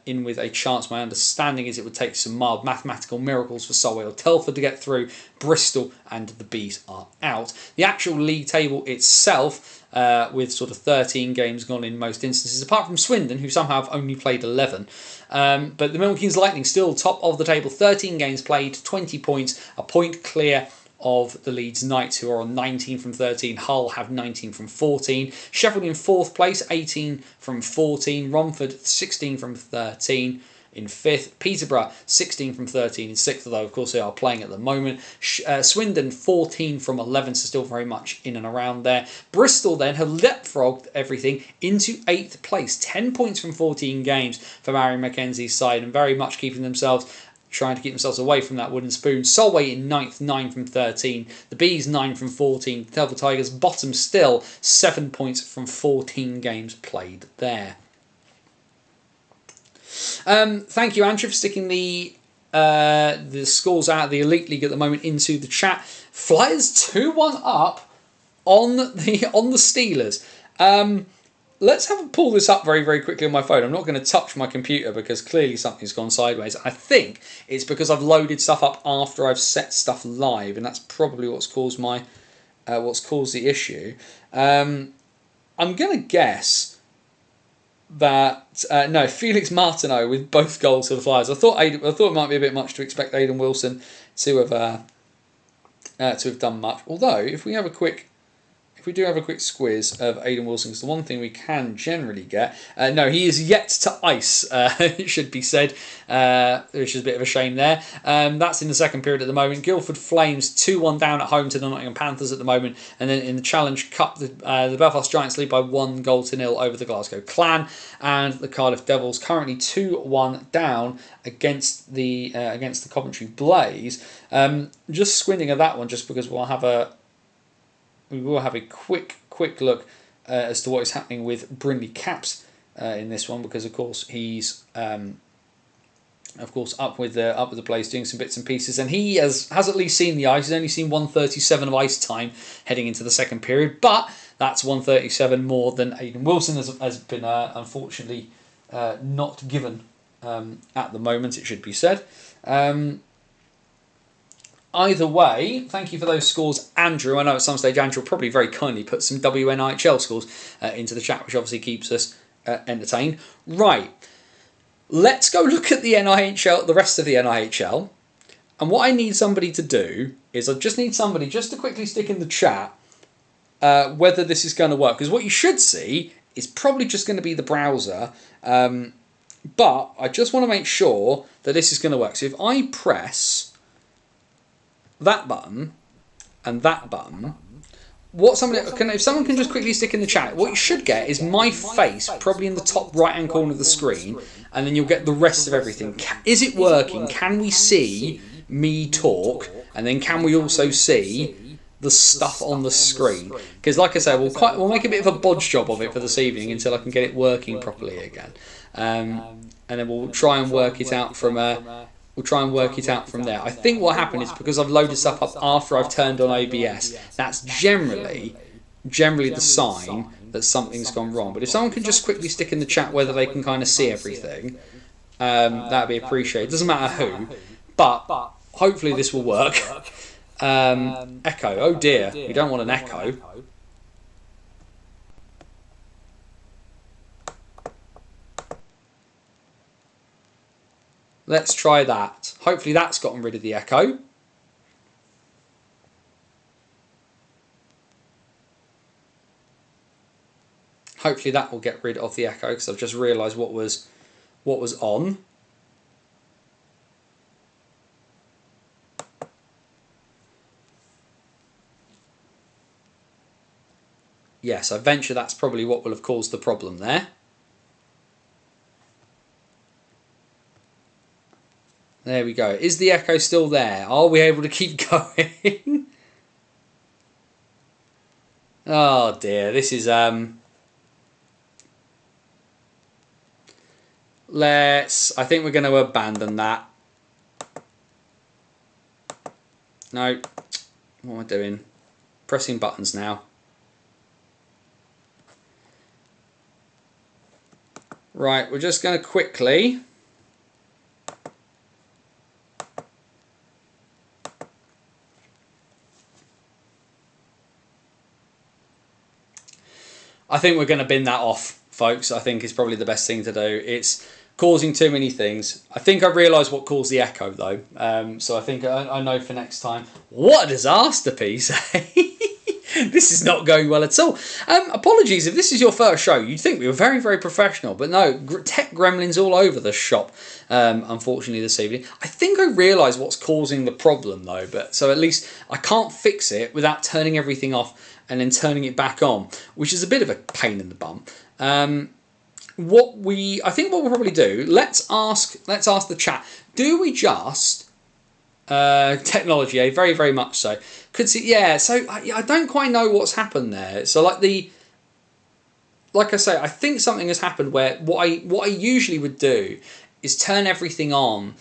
in with a chance. My understanding is it would take some mild mathematical miracles for Solway or Telford to get through. Bristol and the Bees are out. The actual league table itself, with sort of 13 games gone in most instances, apart from Swindon, who somehow have only played 11. But the Milton Keynes Lightning still top of the table, 13 games played, 20 points, a point clear of the Leeds Knights, who are on 19 from 13. Hull have 19 from 14. Sheffield in 4th place, 18 from 14. Romford 16 from 13 in 5th. Peterborough 16 from 13 in 6th, although of course they are playing at the moment. Swindon 14 from 11, so still very much in and around there. Bristol then have leapfrogged everything into 8th place, 10 points from 14 games for Barry Mackenzie's side, and very much trying to keep themselves away from that wooden spoon. Solway in 9th, 9 from 13. The Bees 9 from 14. The Telford Tigers bottom still, 7 points from 14 games played there. Thank you, Andrew, for sticking the scores out of the Elite League at the moment into the chat. Flyers 2-1 up on the Steelers. Let's pull this up very, very quickly on my phone. I'm not going to touch my computer because clearly something's gone sideways. I think it's because I've loaded stuff up after I've set stuff live, and that's probably what's caused the issue. I'm going to guess that no, Felix Martineau with both goals for the Flyers. I thought it might be a bit much to expect Aidan Wilson to have done much. Although if we do have a quick squiz of Aidan Wilson, because the one thing we can generally get, no, he is yet to ice, it should be said, which is a bit of a shame there. That's in the second period at the moment. Guildford Flames 2-1 down at home to the Nottingham Panthers at the moment, and then in the Challenge Cup, the Belfast Giants lead by 1-0 over the Glasgow Clan, and the Cardiff Devils currently 2-1 down against the Coventry Blaze. Just squinting at that one, just because we will have a quick look as to what is happening with Brindley Caps in this one, because of course he's up with the Blaze doing some bits and pieces, and he has at least seen the ice. He's only seen 1:37 of ice time heading into the second period, but that's 1:37 more than Aidan Wilson has been unfortunately not given at the moment, it should be said. Either way, thank you for those scores, Andrew. I know at some stage Andrew will probably very kindly put some WNIHL scores into the chat, which obviously keeps us entertained. Right, let's go look at the NIHL, the rest of the NIHL. And what I need somebody to do is I just need somebody just to quickly stick in the chat whether this is going to work. Because what you should see is probably just going to be the browser. But I just want to make sure that this is going to work. So if I press that button and that button, if someone can just quickly stick in the chat, what you should get is my face probably in the top right hand corner of the screen, and then you'll get the rest of everything. Is it working? Can we see me talk, and then can we also see the stuff on the screen? Because like I say, we'll make a bit of a bodge job of it for this evening until I can get it working properly again, and then we'll try and work it out from there. I think what happened is because I've loaded stuff up after I've turned on OBS, that's generally the sign that something's gone wrong. But if someone can just quickly stick in the chat whether they can kind of see everything, that'd be appreciated. It doesn't matter who, but hopefully this will work. Echo, oh dear, we don't want an echo. Let's try that. Hopefully that's gotten rid of the echo. Hopefully that will get rid of the echo, because I've just realised what was what was on. Yes, I venture that's probably what will have caused the problem there. There we go. Is the echo still there? Are we able to keep going? Oh dear, this is I think we're going to abandon that. No. What am I doing? Pressing buttons now. Right, we're just going to quickly I think we're going to bin that off, folks. I think is probably the best thing to do. It's causing too many things. I think I realised what caused the echo, though. So I think I know for next time. What a disaster piece, eh? This is not going well at all. Apologies if this is your first show. You'd think we were very, very professional. But no, tech gremlins all over the shop, unfortunately, this evening. I think I realise what's causing the problem, though. But so at least I can't fix it without turning everything off and then turning it back on, which is a bit of a pain in the bum. I think what we'll probably do, let's ask the chat, do we just technology, very, very much so. Could see, yeah. So I don't quite know what's happened there. So like I say, I think something has happened where what I usually would do is turn everything on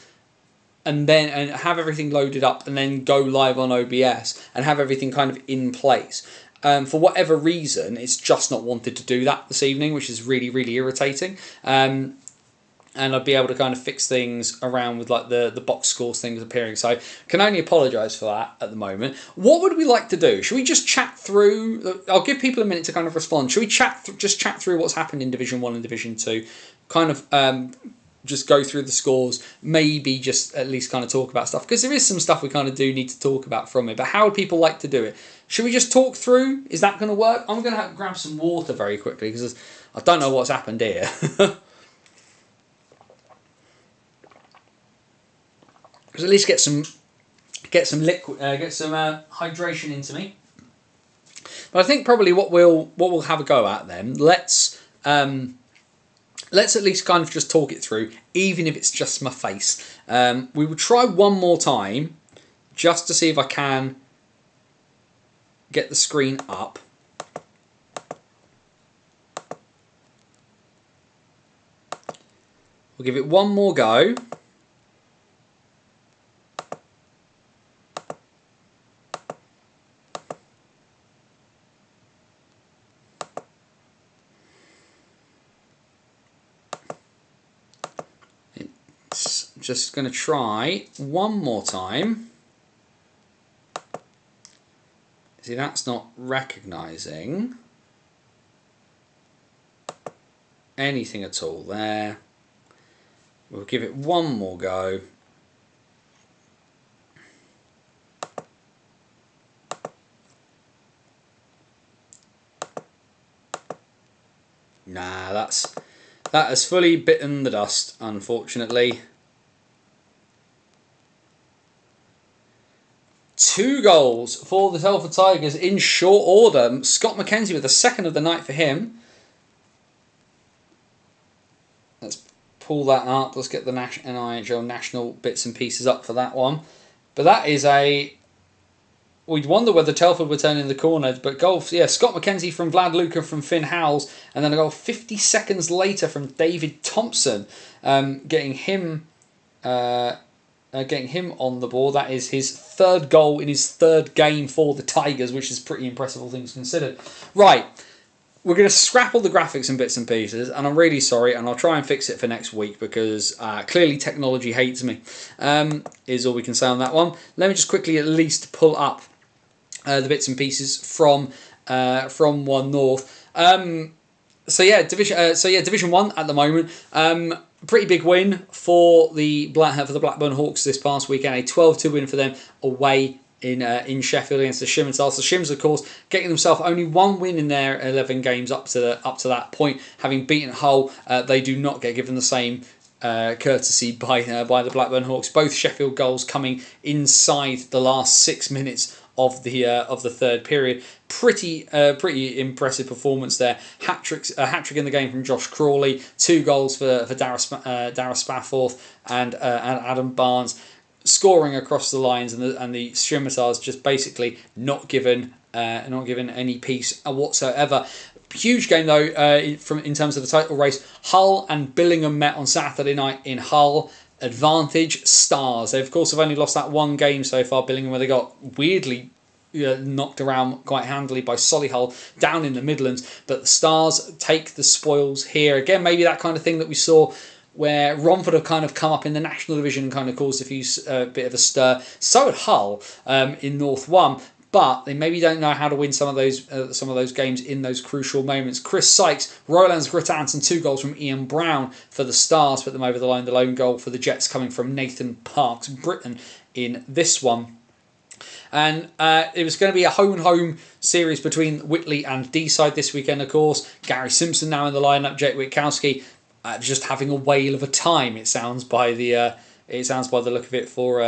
and have everything loaded up and then go live on OBS and have everything kind of in place. For whatever reason, it's just not wanted to do that this evening, which is really, really irritating. And I'd be able to kind of fix things around with like the box scores things appearing. So can only apologise for that at the moment. What would we like to do? Should we just chat through? I'll give people a minute to kind of respond. Should we just chat through what's happened in Division 1 and Division 2? Kind of just go through the scores, maybe just at least kind of talk about stuff. Because there is some stuff we kind of do need to talk about from it. But how would people like to do it? Should we just talk through? Is that going to work? I'm going to grab some water very quickly because I don't know what's happened here. Because at least get some liquid, get some hydration into me. But I think probably what we'll have a go at then. Let's at least kind of just talk it through, even if it's just my face. We will try one more time, just to see if I can get the screen up. We'll give it one more go. Just going to try one more time. See, that's not recognising anything at all there. We'll give it one more go. Nah, that has fully bitten the dust, unfortunately. 2 goals for the Telford Tigers in short order. Scott McKenzie with the second of the night for him. Let's pull that up. Let's get the NIHL national bits and pieces up for that one. But that is we'd wonder whether Telford would turn in the corner. But goal, yeah, Scott McKenzie from Vlad Luca from Finn Howells. And then a goal 50 seconds later from David Thompson. Getting him on the board. That is his 3rd goal in his 3rd game for the Tigers, which is pretty impressive, all things considered. Right, we're going to scrap all the graphics and bits and pieces, and I'm really sorry, and I'll try and fix it for next week because clearly technology hates me, is all we can say on that one. Let me just quickly at least pull up the bits and pieces from 1 North. Division 1 at the moment. Pretty big win for the Blackburn Hawks this past weekend. A 12-2 win for them away in Sheffield against the Shimmers. The Shimmers, of course, getting themselves only 1 win in their 11 games up to that point, having beaten Hull. They do not get given the same courtesy by the Blackburn Hawks. Both Sheffield goals coming inside the last 6 minutes of the third period. Pretty impressive performance there. Hat trick in the game from Josh Crawley. 2 goals for Dara Spafford and Adam Barnes, scoring across the lines, and the Scimitars just basically not given any peace whatsoever. Huge game though in terms of the title race. Hull and Billingham met on Saturday night in Hull. Advantage Stars. They of course have only lost that one game so far, Billingham, where they got weirdly knocked around quite handily by Solihull down in the Midlands. But the Stars take the spoils here. Again, maybe that kind of thing that we saw where Romford have kind of come up in the National Division and kind of caused a bit of a stir. So had Hull in North 1. But they maybe don't know how to win some of those games in those crucial moments. Chris Sykes, Roland's Grittans, and 2 goals from Ian Brown for the Stars put them over the line. The lone goal for the Jets coming from Nathan Parks Britton in this one. And it was going to be a home series between Whitley and Deeside this weekend, of course. Gary Simpson now in the lineup. Jake Witkowski just having a whale of a time. It sounds by the look of it for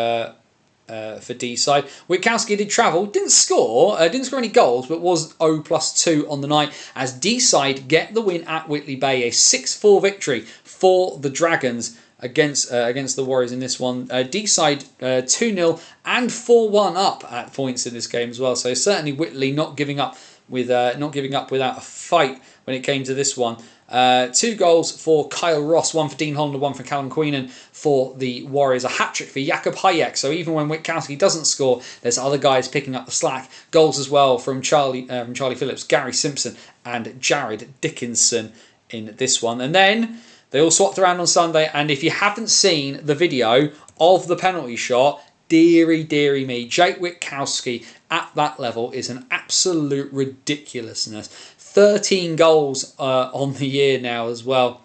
Deeside. Witkowski did travel, didn't score any goals, but was 0+2 on the night as Deeside get the win at Whitley Bay, a 6-4 victory for the Dragons against the Warriors in this one. Deeside 2-0 and 4-1 up at points in this game as well. So certainly Whitley not giving up without a fight when it came to this one. 2 goals for Kyle Ross, 1 for Dean Hollander, 1 for Callum Queenan for the Warriors. A hat-trick for Jakob Hayek. So even when Witkowski doesn't score, there's other guys picking up the slack. Goals as well from Charlie Phillips, Gary Simpson and Jared Dickinson in this one. And then they all swapped around on Sunday. And if you haven't seen the video of the penalty shot, dearie me, Jake Witkowski at that level is an absolute ridiculousness. 13 goals on the year now as well.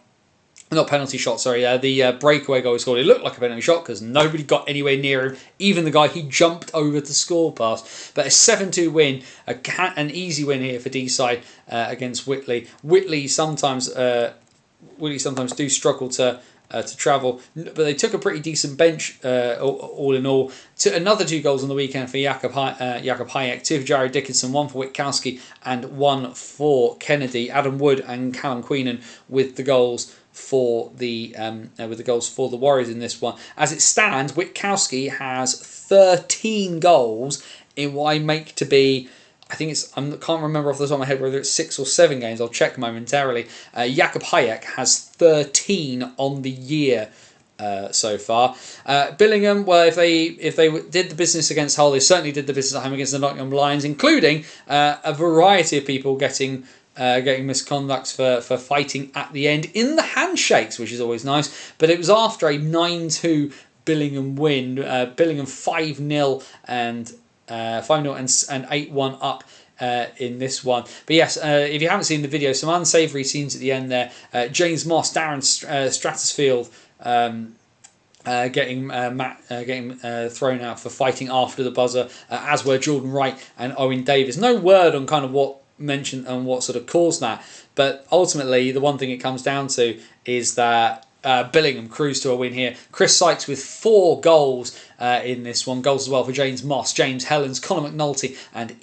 Not penalty shot, sorry. The breakaway goal he scored. It looked like a penalty shot because nobody got anywhere near him. Even the guy he jumped over to score past. But a 7-2 win, an easy win here for Deeside against Whitley. Whitley sometimes do struggle to travel, but they took a pretty decent bench all in all. Another 2 goals on the weekend for Jakob Hayek, 2 for Jared Dickinson, 1 for Witkowski and 1 for Kennedy. Adam Wood and Callum Queenan with the goals for the Warriors in this one. As it stands, Witkowski has 13 goals in what I make to be, I can't remember off the top of my head whether it's 6 or 7 games. I'll check momentarily. Jakob Hayek has 13 on the year so far. Billingham, well, if they did the business against Hull, they certainly did the business at home against the Nottingham Lions, including a variety of people getting misconducts for fighting at the end in the handshakes, which is always nice. But it was after a 9-2 Billingham win. Billingham 5-0 and 5-0 and 8-1 up in this one. But yes, if you haven't seen the video, some unsavoury scenes at the end there. James Moss, Darren Stratusfield getting thrown out for fighting after the buzzer, as were Jordan Wright and Owen Davis. No word on kind of what mentioned and what sort of caused that, but ultimately the one thing it comes down to is that Billingham cruised to a win here. Chris Sykes with 4 goals in this one. Goals as well for James Moss, James Helens, Conor McNulty and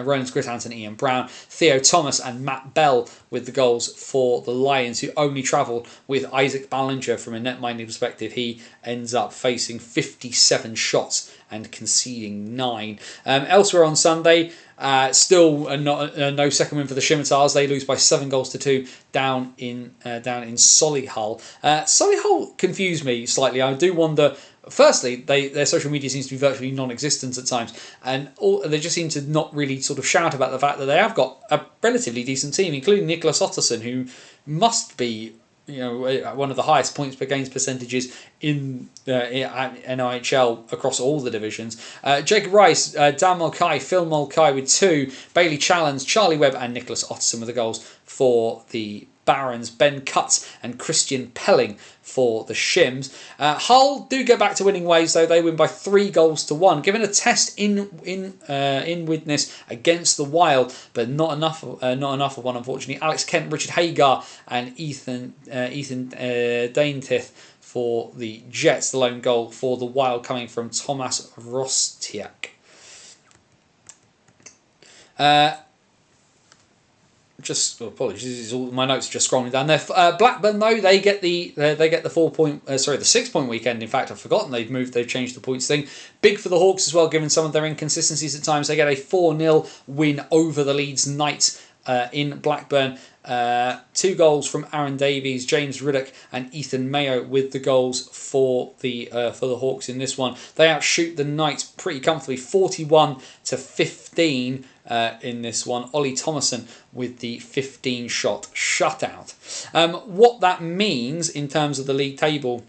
Roland Grittans and Ian Brown. Theo Thomas and Matt Bell with the goals for the Lions, who only travelled with Isaac Ballinger from a net-minded perspective. He ends up facing 57 shots and conceding 9. Elsewhere on Sunday, still no second win for the Scimitars. They lose by 7-2 down in Solihull. Solihull confused me slightly. I do wonder. Firstly, their social media seems to be virtually non-existent at times, and they just seem to not really sort of shout about the fact that they have got a relatively decent team, including Nicholas Otterson, who must be one of the highest points per games percentages in NIHL across all the divisions. Jacob Rice, Dan Mulcahy, Phil Mulcahy with 2, Bailey Challens, Charlie Webb and Nicholas Otterson with the goals for the Barons, Ben Cutts and Christian Pelling for the Shims. Hull do go back to winning ways though. They win by 3-1, given a test in Widnes against the Wild, but not enough of one, unfortunately. Alex Kent, Richard Hagar and Ethan Daintith for the Jets. The lone goal for the Wild coming from Thomas Rostiak. Apologies, my notes are just scrolling down there. Blackburn though, they get the 6-point weekend. In fact, I've forgotten they've changed the points thing. Big for the Hawks as well, given some of their inconsistencies at times. They get a 4-0 win over the Leeds Knights in Blackburn. 2 goals from Aaron Davies, James Riddock and Ethan Mayo with the goals for the Hawks in this one. They outshoot the Knights pretty comfortably, 41-15 in this one. Ollie Thomason with the 15-shot shutout. What that means in terms of the league table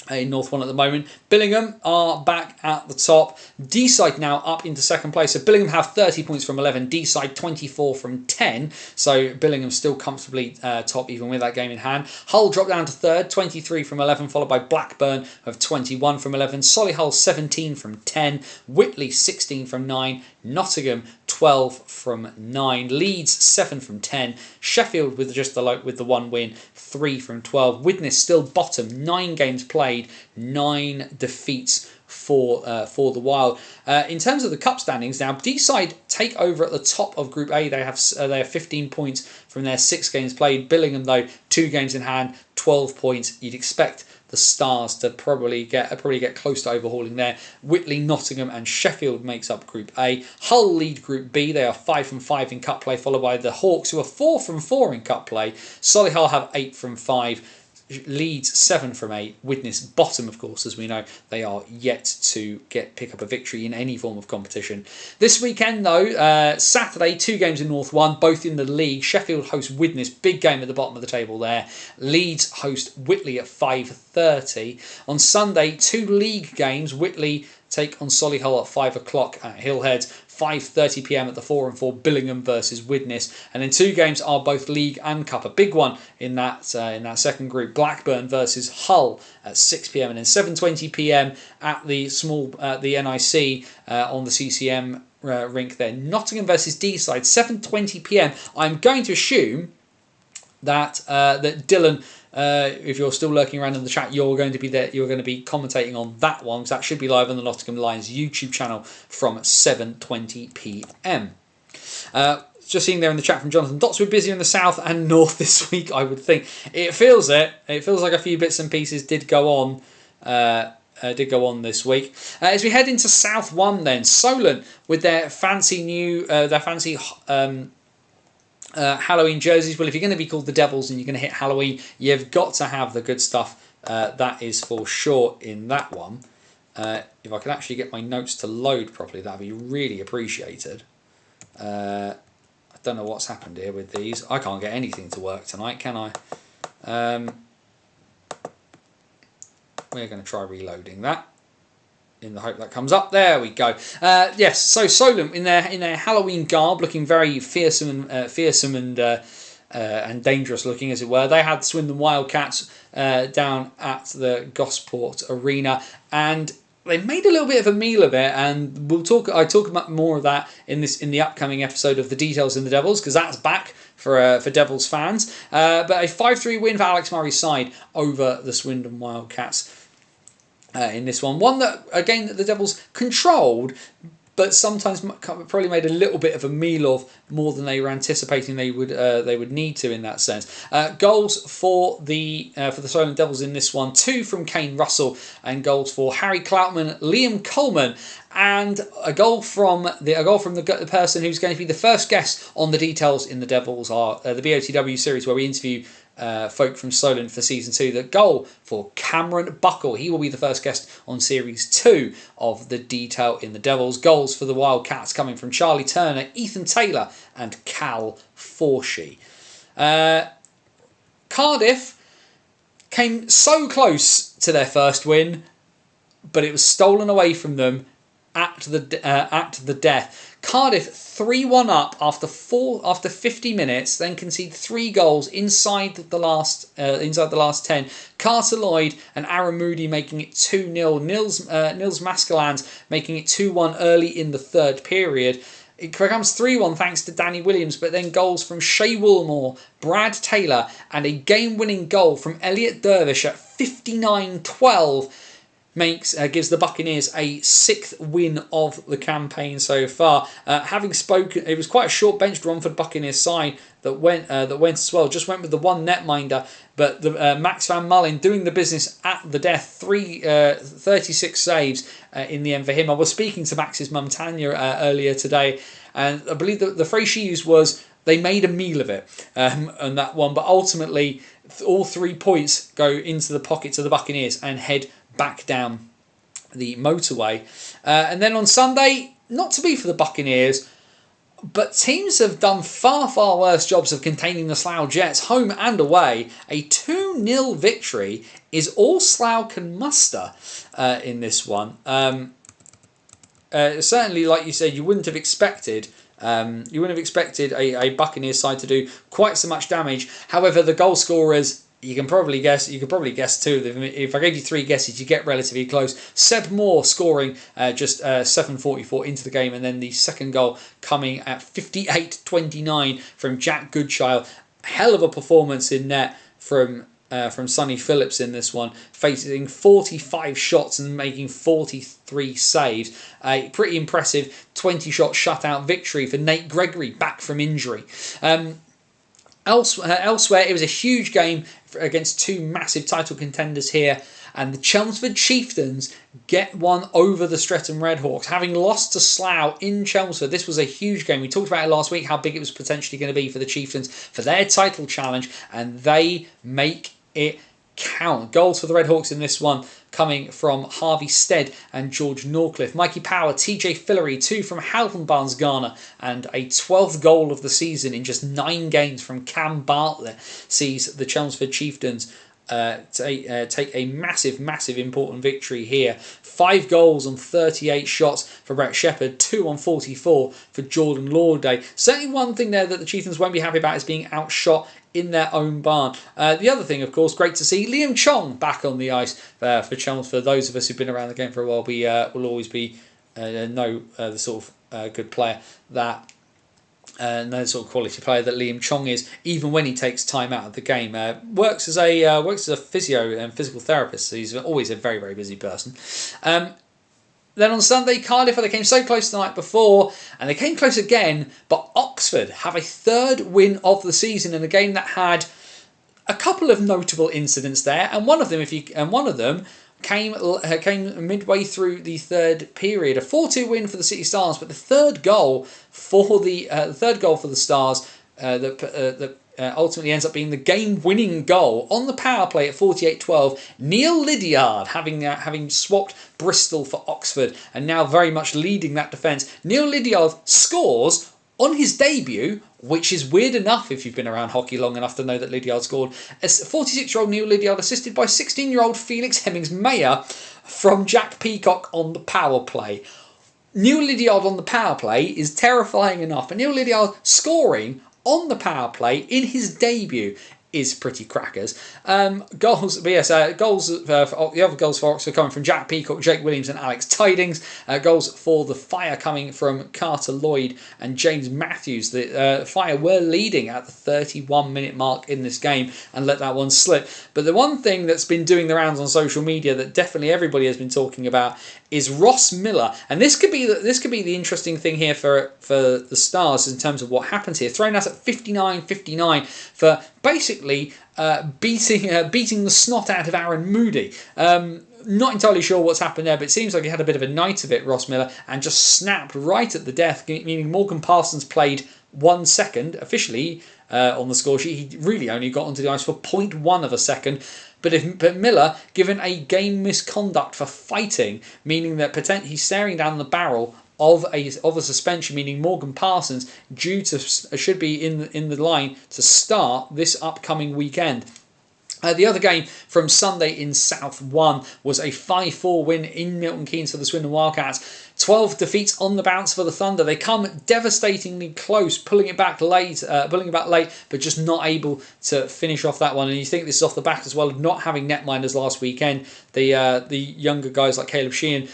in North 1 at the moment, Billingham are back at the top. Deeside now up into second place. So Billingham have 30 points from 11. Deeside 24 from 10. So Billingham still comfortably top even with that game in hand. Hull drop down to third, 23 from 11, followed by Blackburn of 21 from 11. Solihull 17 from 10. Whitley 16 from 9. Nottingham 12 from 9. Leeds 7 from 10. Sheffield with the 1 win, 3 from 12. Widnes still bottom, 9 games played, 9 defeats for the Wild. In terms of the cup standings now, Deeside take over at the top of Group A. They have 15 points from their 6 games played. Billingham though 2 games in hand, 12 points. You'd expect the Stars to probably get close to overhauling there. Whitley, Nottingham and Sheffield makes up Group A. Hull lead Group B. They are 5 from 5 in cup play, followed by the Hawks, who are 4 from 4 in cup play. Solihull have 8 from 5. Leeds 7 from 8. Widnes bottom, of course, as we know. They are yet to pick up a victory in any form of competition. This weekend, though, Saturday, 2 games in North 1, both in the league. Sheffield host Widnes, big game at the bottom of the table there. Leeds host Whitley at 5:30. On Sunday, 2 league games. Whitley take on Solihull at 5 o'clock at Hillhead. 5:30 p.m. at the 4 and 4, Billingham versus Widnes. And then 2 games are both league and cup. A big one in that second group, Blackburn versus Hull at 6 p.m. and then 7:20 p.m. at the NIC on the CCM rink there. Nottingham versus Deeside, 7:20 p.m. I'm going to assume that Dylan, if you're still lurking around in the chat, you're going to be there. You're going to be commentating on that one, because that should be live on the Nottingham Lions YouTube channel from 7:20 p.m. Just seeing there in the chat from Jonathan, Dots were busier in the south and north this week. I would think it feels like a few bits and pieces did go on. This week. As we head into South 1, then Solent with their fancy Halloween jerseys. Well, if you're going to be called the Devils and you're going to hit Halloween, you've got to have the good stuff. That is for sure in that one. If I can actually get my notes to load properly, that'd be really appreciated. I don't know what's happened here with these. I can't get anything to work tonight, can I? We're going to try reloading that in the hope that comes up. There we go. Yes, so Solent in their Halloween garb, looking very fearsome and dangerous looking, as it were. They had Swindon Wildcats down at the Gosport Arena, and they made a little bit of a meal of it, and I talk about more of that in the upcoming episode of The Details in the Devils, because that's back for Devils fans. But a 5-3 win for Alex Murray's side over the Swindon Wildcats in this one. One that, again, that the Devils controlled, but sometimes probably made a little bit of a meal of, more than they were anticipating they would need to in that sense. Goals for the Solent Devils in this one: 2 from Kane Russell, and goals for Harry Cloutman, Liam Coleman, and a goal from the person who's going to be the first guest on The Details in the Devils, the BOTW series, where we interview folk from Solent for season 2. The goal for Cameron Buckle. He will be the first guest on series 2 of The Detail in the Devils. Goals for the Wildcats coming from Charlie Turner, Ethan Taylor and Cal Forshy. Cardiff came so close to their first win, but it was stolen away from them at the death. Cardiff 3-1 up after 50 minutes, then concede 3 goals inside the last 10. Carter Lloyd and Aaron Moody making it 2-0. Nils Maskelyne making it 2-1 early in the third period. It becomes 3-1 thanks to Danny Williams, but then goals from Shea Woolmore, Brad Taylor, and a game-winning goal from Elliot Dervish at 59-12 gives the Buccaneers a 6th win of the campaign so far. Having spoken, it was quite a short bench run for the Buccaneers side that went as well. Just went with the one netminder, but the Max Van Mullen doing the business at the death. 36 saves in the end for him. I was speaking to Max's mum Tanya earlier today, and I believe the phrase she used was, they made a meal of it on that one. But ultimately, all 3 points go into the pockets of the Buccaneers and head back down the motorway. And then on Sunday, not to be for the Buccaneers, but teams have done far, far worse jobs of containing the Slough Jets, home and away. A 2-0 victory is all Slough can muster in this one. Certainly, like you said, you wouldn't have expected a Buccaneers side to do quite so much damage. However, the goal scorers, you could probably guess 2 of them. If I gave you 3 guesses, you get relatively close. Seb Moore scoring just 7:44 into the game, and then the second goal coming at 58:29 from Jack Goodchild. Hell of a performance in net from Sonny Phillips in this one, facing 45 shots and making 43 saves. A pretty impressive 20-shot shutout victory for Nate Gregory, back from injury. Elsewhere, it was a huge game against 2 massive title contenders here, and the Chelmsford Chieftains get one over the Streatham Redhawks. Having lost to Slough in Chelmsford, this was a huge game. We talked about it last week, how big it was potentially going to be for the Chieftains for their title challenge, and they make it count. Goals for the Redhawks in this one coming from Harvey Stead and George Norcliffe. Mikey Power, TJ Fillery, 2 from Houghton Barnes Garner, and a 12th goal of the season in just 9 games from Cam Bartlett sees the Chelmsford Chieftains take a massive, massive important victory here. 5 goals on 38 shots for Brett Shepherd, 2 on 44 for Jordan Lawday. Certainly one thing there that the Chieftains won't be happy about is being outshot in their own barn. The other thing, of course, great to see Liam Chong back on the ice for Chelmsford. Those of us who've been around the game for a while will always be know the sort of good player that no sort of quality player that Liam Chong is, even when he takes time out of the game. Works as a physio and physical therapist, so he's always a very, very busy person. Then on Sunday, Cardiff, they came so close the night before, and they came close again, but Oxford have a 3rd win of the season in a game that had a couple of notable incidents there, and one of them came midway through the third period. A 4-2 win for the City Stars, but the third goal for the Stars that ultimately ends up being the game-winning goal on the power play at 48-12. Neil Lydiard, having swapped Bristol for Oxford and now very much leading that defence. Neil Lydiard scores on his debut, which is weird enough if you've been around hockey long enough to know that Lydiard scored. As 46-year-old Neil Lydiard assisted by 16-year-old Felix Hemmings-Mayer from Jack Peacock on the power play. Neil Lydiard on the power play is terrifying enough, and Neil Lydiard scoring on the power play in his debut is pretty crackers. Goals for the other goals for Oxford coming from Jack Peacock, Jake Williams and Alex Tidings. Goals for the Fire coming from Carter Lloyd and James Matthews. The Fire were leading at the 31-minute mark in this game and let that one slip. But the one thing that's been doing the rounds on social media that definitely everybody has been talking about is Ross Miller, and this could be the interesting thing here for the Stars in terms of what happens here. Thrown out at 59-59 for basically beating the snot out of Aaron Moody. Not entirely sure what's happened there, but it seems like he had a bit of a night of it, Ross Miller, and just snapped right at the death, meaning Morgan Parsons played 1 second officially on the score sheet. He really only got onto the ice for 0.1 of a second. But Miller, given a game misconduct for fighting, meaning that he's staring down the barrel of a suspension, meaning Morgan Parsons should be in the line to start this upcoming weekend. The other game from Sunday in South 1 was a 5-4 win in Milton Keynes for the Swindon Wildcats. 12 defeats on the bounce for the Thunder. They come devastatingly close, pulling it back late, but just not able to finish off that one. And you think this is off the back as well of not having netminders last weekend. The younger guys like Caleb Sheehan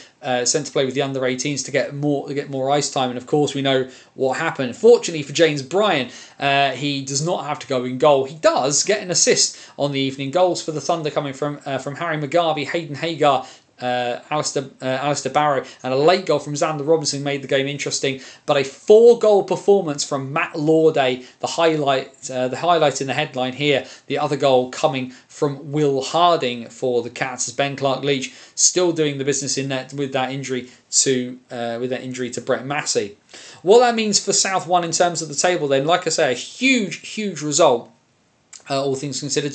sent to play with the under-18s to get more ice time, and of course we know what happened. Fortunately for James Bryan, he does not have to go in goal. He does get an assist on the evening. Goals for the Thunder coming from Harry McGarvey, Hayden Hagar, Alistair Barrow, and a late goal from Xander Robinson made the game interesting. But a 4-goal performance from Matt Lorday, the highlight in the headline here. The other goal coming from Will Harding for the Cats, as Ben Clark-Leach still doing the business in net with that injury to Brett Massey. What that means for South 1 in terms of the table, then, like I say, a huge result. All things considered.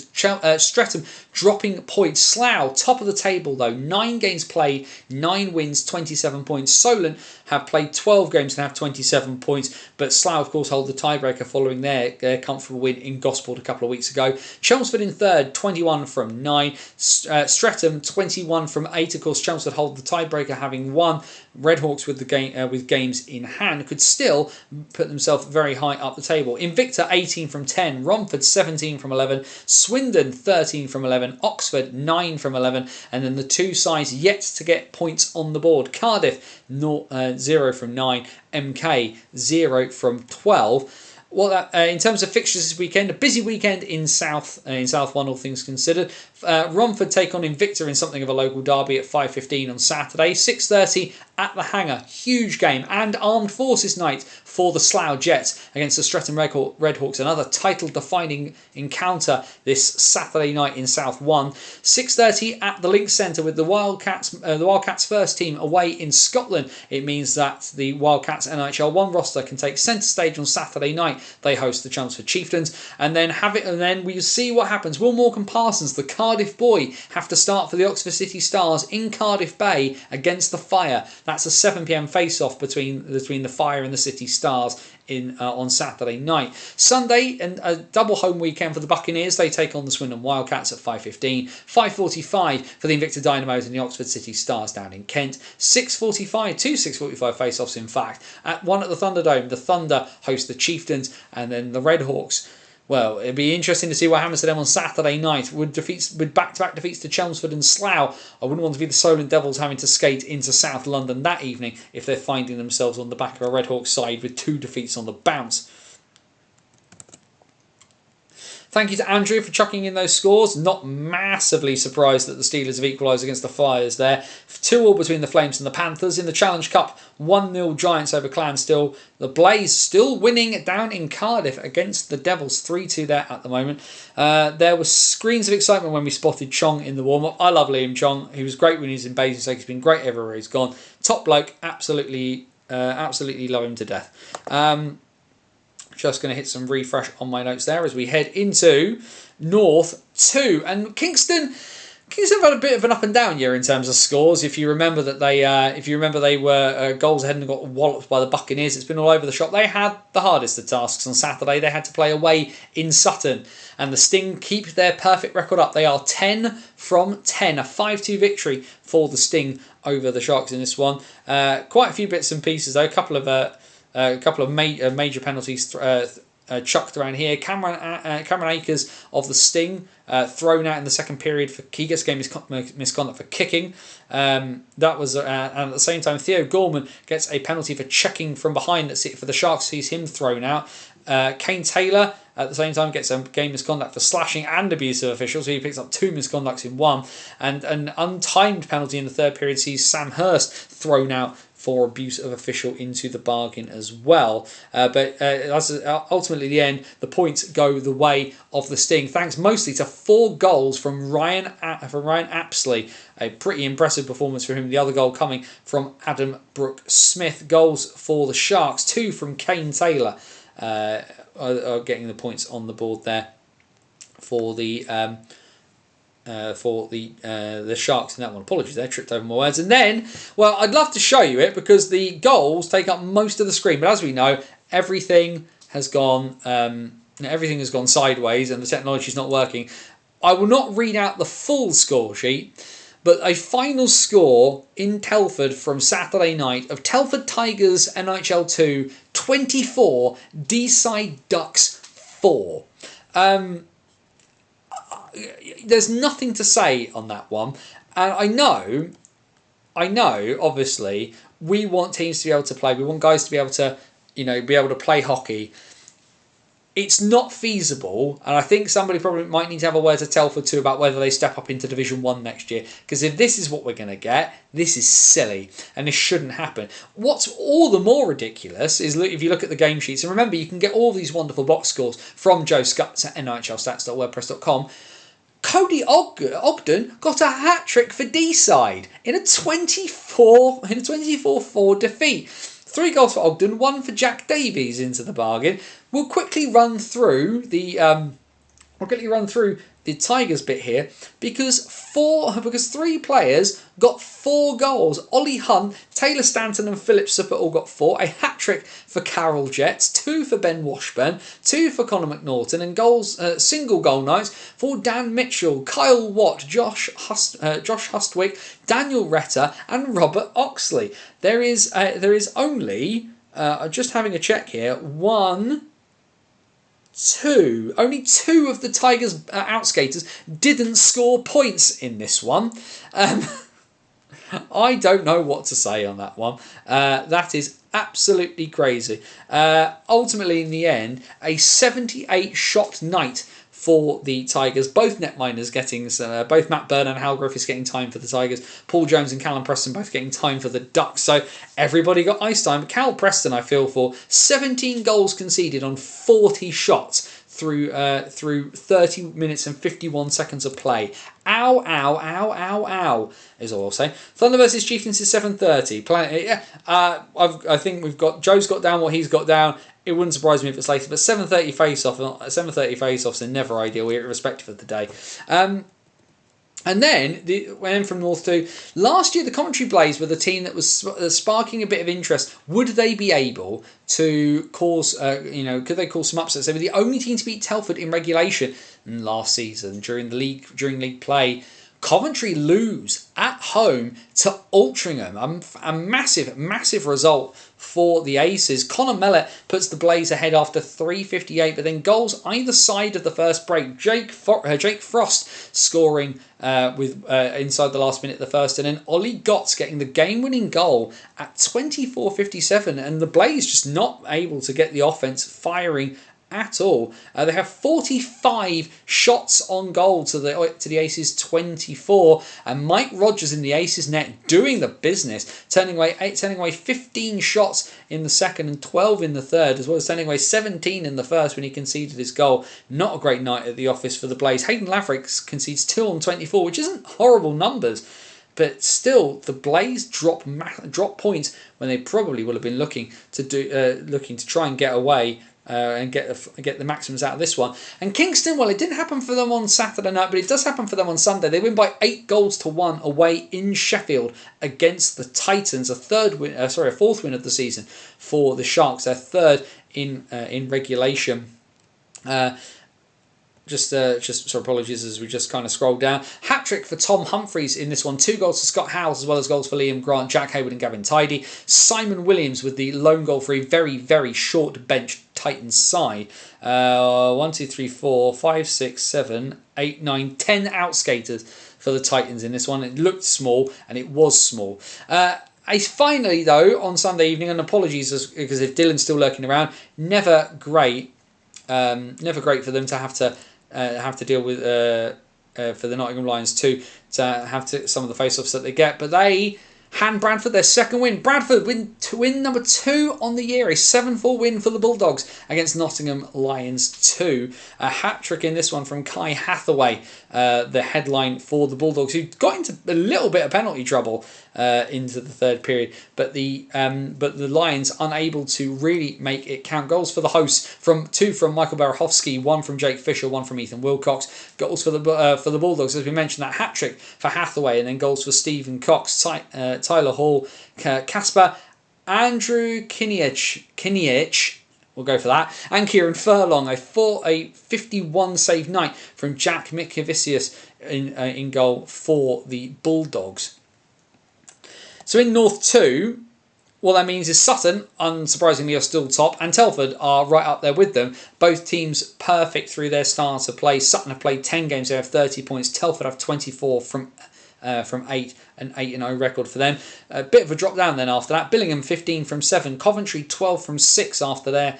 Streatham dropping points. Slough, top of the table though. 9 games played, 9 wins, 27 points. Solent have played 12 games and have 27 points. But Slough, of course, hold the tiebreaker following their comfortable win in Gosport a couple of weeks ago. Chelmsford in third, 21 from 9. Streatham, 21 from 8. Of course, Chelmsford hold the tiebreaker, having won. Redhawks with games in hand could still put themselves very high up the table. Invicta, 18 from 10. Romford, 17 from 11. Swindon, 13 from 11. Oxford, 9 from 11. And then the 2 sides yet to get points on the board. Cardiff, 0 from 9. MK, 0 from 12. Well, in terms of fixtures this weekend, a busy weekend in South 1, all things considered. Romford take on Invicta in something of a local derby at 5:15 on Saturday. 6:30 at the Hangar, huge game, and Armed Forces night for the Slough Jets against the Streatham Redhawks. Another title-defining encounter this Saturday night in South 1. 6:30 at the Links Centre with the Wildcats first team away in Scotland. It means that the Wildcats NHL 1 roster can take centre stage on Saturday night. They host the Chelmsford Chieftains, and then we see what happens. Will Morecambe Parsons, the Cardiff boy, have to start for the Oxford City Stars in Cardiff Bay against the Fire. That's a 7 p.m. face-off between the Fire and the City Stars on Saturday night. Sunday, and a double home weekend for the Buccaneers. They take on the Swindon Wildcats at 5:15. 5:45 for the Invicta Dynamos and the Oxford City Stars down in Kent. 6:45, 6:45 face-offs in fact. At 1 at the Thunderdome, the Thunder host the Chieftains, and then the Redhawks. Well, it'd be interesting to see what happens to them on Saturday night. With back-to-back defeats to Chelmsford and Slough, I wouldn't want to be the Solent Devils having to skate into South London that evening if they're finding themselves on the back of a Redhawks side with 2 defeats on the bounce. Thank you to Andrew for chucking in those scores. Not massively surprised that the Steelers have equalised against the Flyers there. 2-2 between the Flames and the Panthers. In the Challenge Cup, 1-0 Giants over Clanstill. The Blaze still winning down in Cardiff against the Devils. 3-2 there at the moment. There were screens of excitement when we spotted Chong in the warm-up. I love Liam Chong. He was great when he was in Basingstoke. He's been great everywhere he's gone. Top bloke. Absolutely love him to death. Just going to hit some refresh on my notes there as we head into North 2. And Kingston have had a bit of an up and down year in terms of scores. If you remember that they were goals ahead and got walloped by the Buccaneers, it's been all over the shop. They had the hardest of tasks on Saturday. They had to play away in Sutton, and the Sting keep their perfect record up. They are 10 from 10, a 5-2 victory for the Sting over the Sharks in this one. Quite a few bits and pieces though. A couple of major penalties chucked around here. Cameron Akers of the Sting thrown out in the second period for he gets game misconduct for kicking. That was and at the same time Theo Gorman gets a penalty for checking from behind for the Sharks. Sees him thrown out. Kane Taylor at the same time gets a game misconduct for slashing and abuse of officials. So he picks up 2 misconducts in one, and an untimed penalty in the third period sees Sam Hurst thrown out for abuse of official into the bargain as well. But ultimately, at the end, the points go the way of the Sting, thanks mostly to 4 goals from Ryan Apsley. A pretty impressive performance for him. The other goal coming from Adam Brooke-Smith. Goals for the Sharks, 2 from Kane Taylor, are getting the points on the board there for the Sharks in that one. Apologies there, tripped over my words. And then, well, I'd love to show you it because the goals take up most of the screen. But as we know, everything has gone sideways and the technology is not working. I will not read out the full score sheet, But a final score in Telford from Saturday night of Telford Tigers NHL 2 24, Deeside Ducks 4. There's nothing to say on that one. And I know, obviously, we want teams to be able to play. We want guys to be able to, be able to play hockey. It's not feasible, and I think somebody probably might need to have a word to Telford too about whether they step up into Division 1 next year. Because if this is what we're going to get, this is silly, and this shouldn't happen. What's all the more ridiculous is, if you look at the game sheets, and remember, you can get all these wonderful box scores from Joe Scutts at nhlstats.wordpress.com. Cody Ogden got a hat-trick for Deeside in a 24-4 defeat. 3 goals for Ogden, 1 for Jack Davies into the bargain. We'll quickly run through the Tigers bit here because 3 players got 4 goals. Ollie Hunt, Taylor Stanton and Philip Supper all got 4. A hat-trick for Carroll Jets, 2 for Ben Washburn, 2 for Connor McNaughton, and single goal nights for Dan Mitchell, Kyle Watt, Josh Hustwick, Daniel Retter and Robert Oxley. There is only, just having a check here, only 2 of the Tigers outskaters didn't score points in this one. I don't know what to say on that one. That is absolutely crazy. Ultimately, in the end, a 78 shot night for the Tigers. Both netminers getting, both Matt Byrne and Hal Griffiths getting time for the Tigers. Paul Jones and Callum Preston both getting time for the Ducks. So everybody got ice time. But Cal Preston, I feel for, 17 goals conceded on 40 shots through 30 minutes and 51 seconds of play. Ow, ow, ow, ow, ow, is all I'll say. Thunder versus Chieftains is 7:30. I think we've got, Joe's got down what he's got down. It wouldn't surprise me if it's later, but 7:30 face-offs are never ideal, irrespective of the day. And then, went from North 2. Last year, the Coventry Blaze were the team that was sparking a bit of interest. Would they be able to cause, could they cause some upsets? They were the only team to beat Telford in regulation last season during league play. Coventry lose at home to Altrincham. A massive, massive result for the Aces. Connor Mellett puts the Blaze ahead after 3:58, but then goals either side of the first break. Jake Frost scoring inside the last minute of the first, and then Ollie Gotts getting the game-winning goal at 24:57, and the Blaze just not able to get the offense firing at all. They have 45 shots on goal to the Aces 24, and Mike Rogers in the Aces net doing the business, turning away 15 shots in the second and 12 in the third, as well as turning away 17 in the first when he conceded his goal. Not a great night at the office for the Blaze. Hayden Laverick concedes 2 on 24, which isn't horrible numbers. But still, the Blaze drop points when they probably will have been looking to try and get away and get the maximums out of this one. And Kingston, well, it didn't happen for them on Saturday night, but it does happen for them on Sunday. They win by 8-1 away in Sheffield against the Titans. A fourth win of the season for the Sharks. Their third in regulation. Apologies as we just kind of scroll down. Hat-trick for Tom Humphreys in this one. 2 goals for Scott Howes, as well as goals for Liam Grant, Jack Hayward and Gavin Tidy. Simon Williams with the lone goal for a very, very short bench Titans side. 1, 2, 3, 4, 5, 6, 7, 8, 9, 10 outskaters for the Titans in this one. It looked small, and it was small. Finally, though, on Sunday evening, and apologies because if Dylan's still lurking around, never great for them to have to deal with for the Nottingham Lions to have some of the face-offs that they get, but they hand Bradford their second win. Bradford win number 2 on the year, a 7-4 win for the Bulldogs against Nottingham Lions 2. A hat-trick in this one from Kai Hathaway, the headline for the Bulldogs, who got into a little bit of penalty trouble into the third period, but the Lions unable to really make it count. Goals for the hosts, 2 from Michael Berachowski, 1 from Jake Fisher, 1 from Ethan Wilcox. Goals for the Bulldogs, as we mentioned, that hat-trick for Hathaway, and then goals for Stephen Cox, Tyler Hall, Casper, Andrew Kiniech, we'll go for that, and Kieran Furlong. A 51 save night from Jack Mikavicius in goal for the Bulldogs. So in North 2, what that means is Sutton, unsurprisingly, are still top, and Telford are right up there with them. Both teams perfect through their start of play. Sutton have played 10 games, they have 30 points. Telford have 24 from 8, an 8-0 record for them. A bit of a drop down then after that. Billingham 15 from 7, Coventry 12 from 6 after their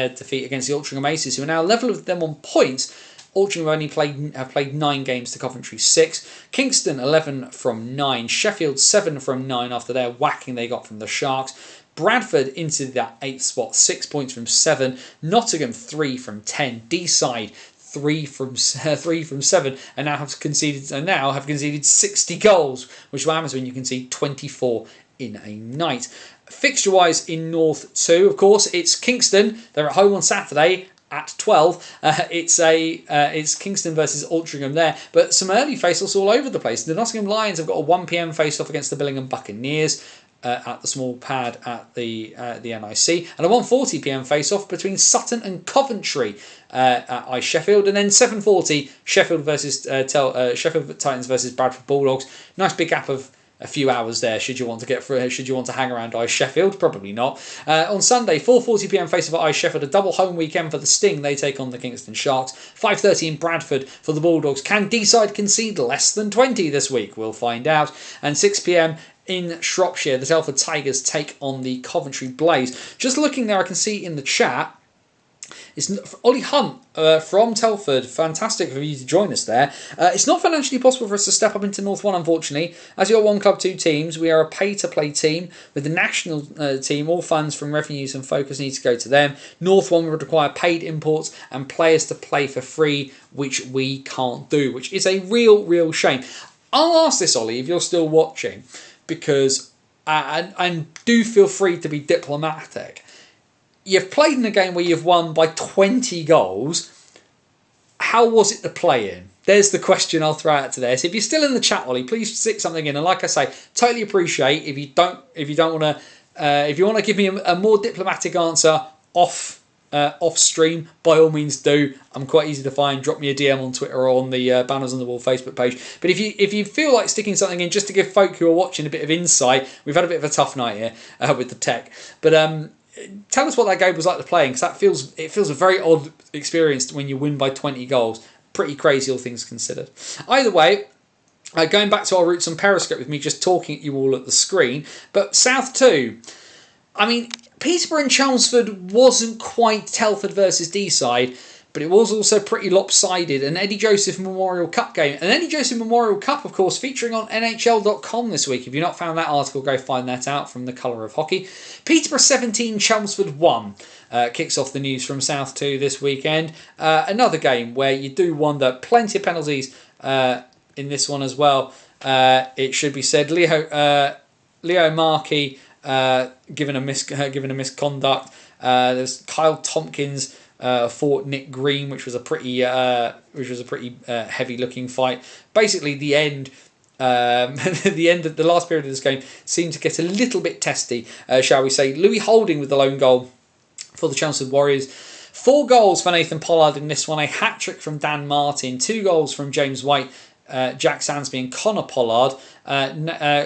defeat against the Altrincham Aces, who are now level with them on points. Altrincham have played 9 games to Coventry 6. Kingston 11 from 9. Sheffield 7 from 9 after their whacking they got from the Sharks. Bradford into that 8th spot, 6 points from 7. Nottingham 3 from 10. Deeside 3 from 7, and now have conceded 60 goals, which is what happens when you concede 24 in a night. Fixture-wise in North 2, of course, it's Kingston. They're at home on Saturday at 12. It's Kingston versus Altrincham there, but some early face-offs all over the place. The Nottingham Lions have got a 1 PM face-off against the Billingham Buccaneers at the small pad at the NIC, and a 1:40 PM face-off between Sutton and Coventry at I Sheffield, and then 7:40 Sheffield Titans versus Bradford Bulldogs. Nice big gap of a few hours there. Should you want to hang around I Sheffield? Probably not. On Sunday, 4:40 PM face-off at I Sheffield, a double home weekend for the Sting. They take on the Kingston Sharks. 5:30 in Bradford for the Bulldogs. Can Deeside concede less than 20 this week? We'll find out. And 6 PM in Shropshire, the Telford Tigers take on the Coventry Blaze. Just looking there, I can see in the chat, it's Ollie Hunt from Telford. Fantastic for you to join us there. It's not financially possible for us to step up into North 1, unfortunately. As you're 1 club, 2 teams, we are a pay-to-play team. With the national team, all funds from revenues and focus need to go to them. North 1 would require paid imports and players to play for free, which we can't do, which is a real shame. I'll ask this, Ollie, if you're still watching, because and do feel free to be diplomatic. You've played in a game where you've won by 20 goals. How was it to play in? There's the question I'll throw out today. So if you're still in the chat, Ollie, please stick something in. And like I say, totally appreciate if you want to give me a more diplomatic answer off stream, by all means do. I'm quite easy to find. Drop me a DM on Twitter or on the Banners on the Wall Facebook page. But if you feel like sticking something in just to give folk who are watching a bit of insight, we've had a bit of a tough night here with the tech. But tell us what that game was like to play, because it feels a very odd experience when you win by 20 goals. Pretty crazy, all things considered. Either way, going back to our roots on Periscope with me just talking at you all at the screen, but South 2, I mean, Peterborough and Chelmsford wasn't quite Telford versus Deeside, but it was also pretty lopsided. An Eddie Joseph Memorial Cup game. An Eddie Joseph Memorial Cup, of course, featuring on NHL.com this week. If you've not found that article, go find that out from The Colour of Hockey. Peterborough 17, Chelmsford 1. Kicks off the news from South 2 this weekend. Another game where you do wonder. Plenty of penalties in this one as well. It should be said. Leo Markey given a misconduct. There's Kyle Tompkins fought Nick Green, which was a pretty heavy looking fight. Basically, the end of the last period of this game seemed to get a little bit testy, shall we say. Louis Holding with the lone goal for the Chelmsford Warriors. 4 goals for Nathan Pollard in this one. A hat trick from Dan Martin. 2 goals from James White, Jack Sansby and Connor Pollard.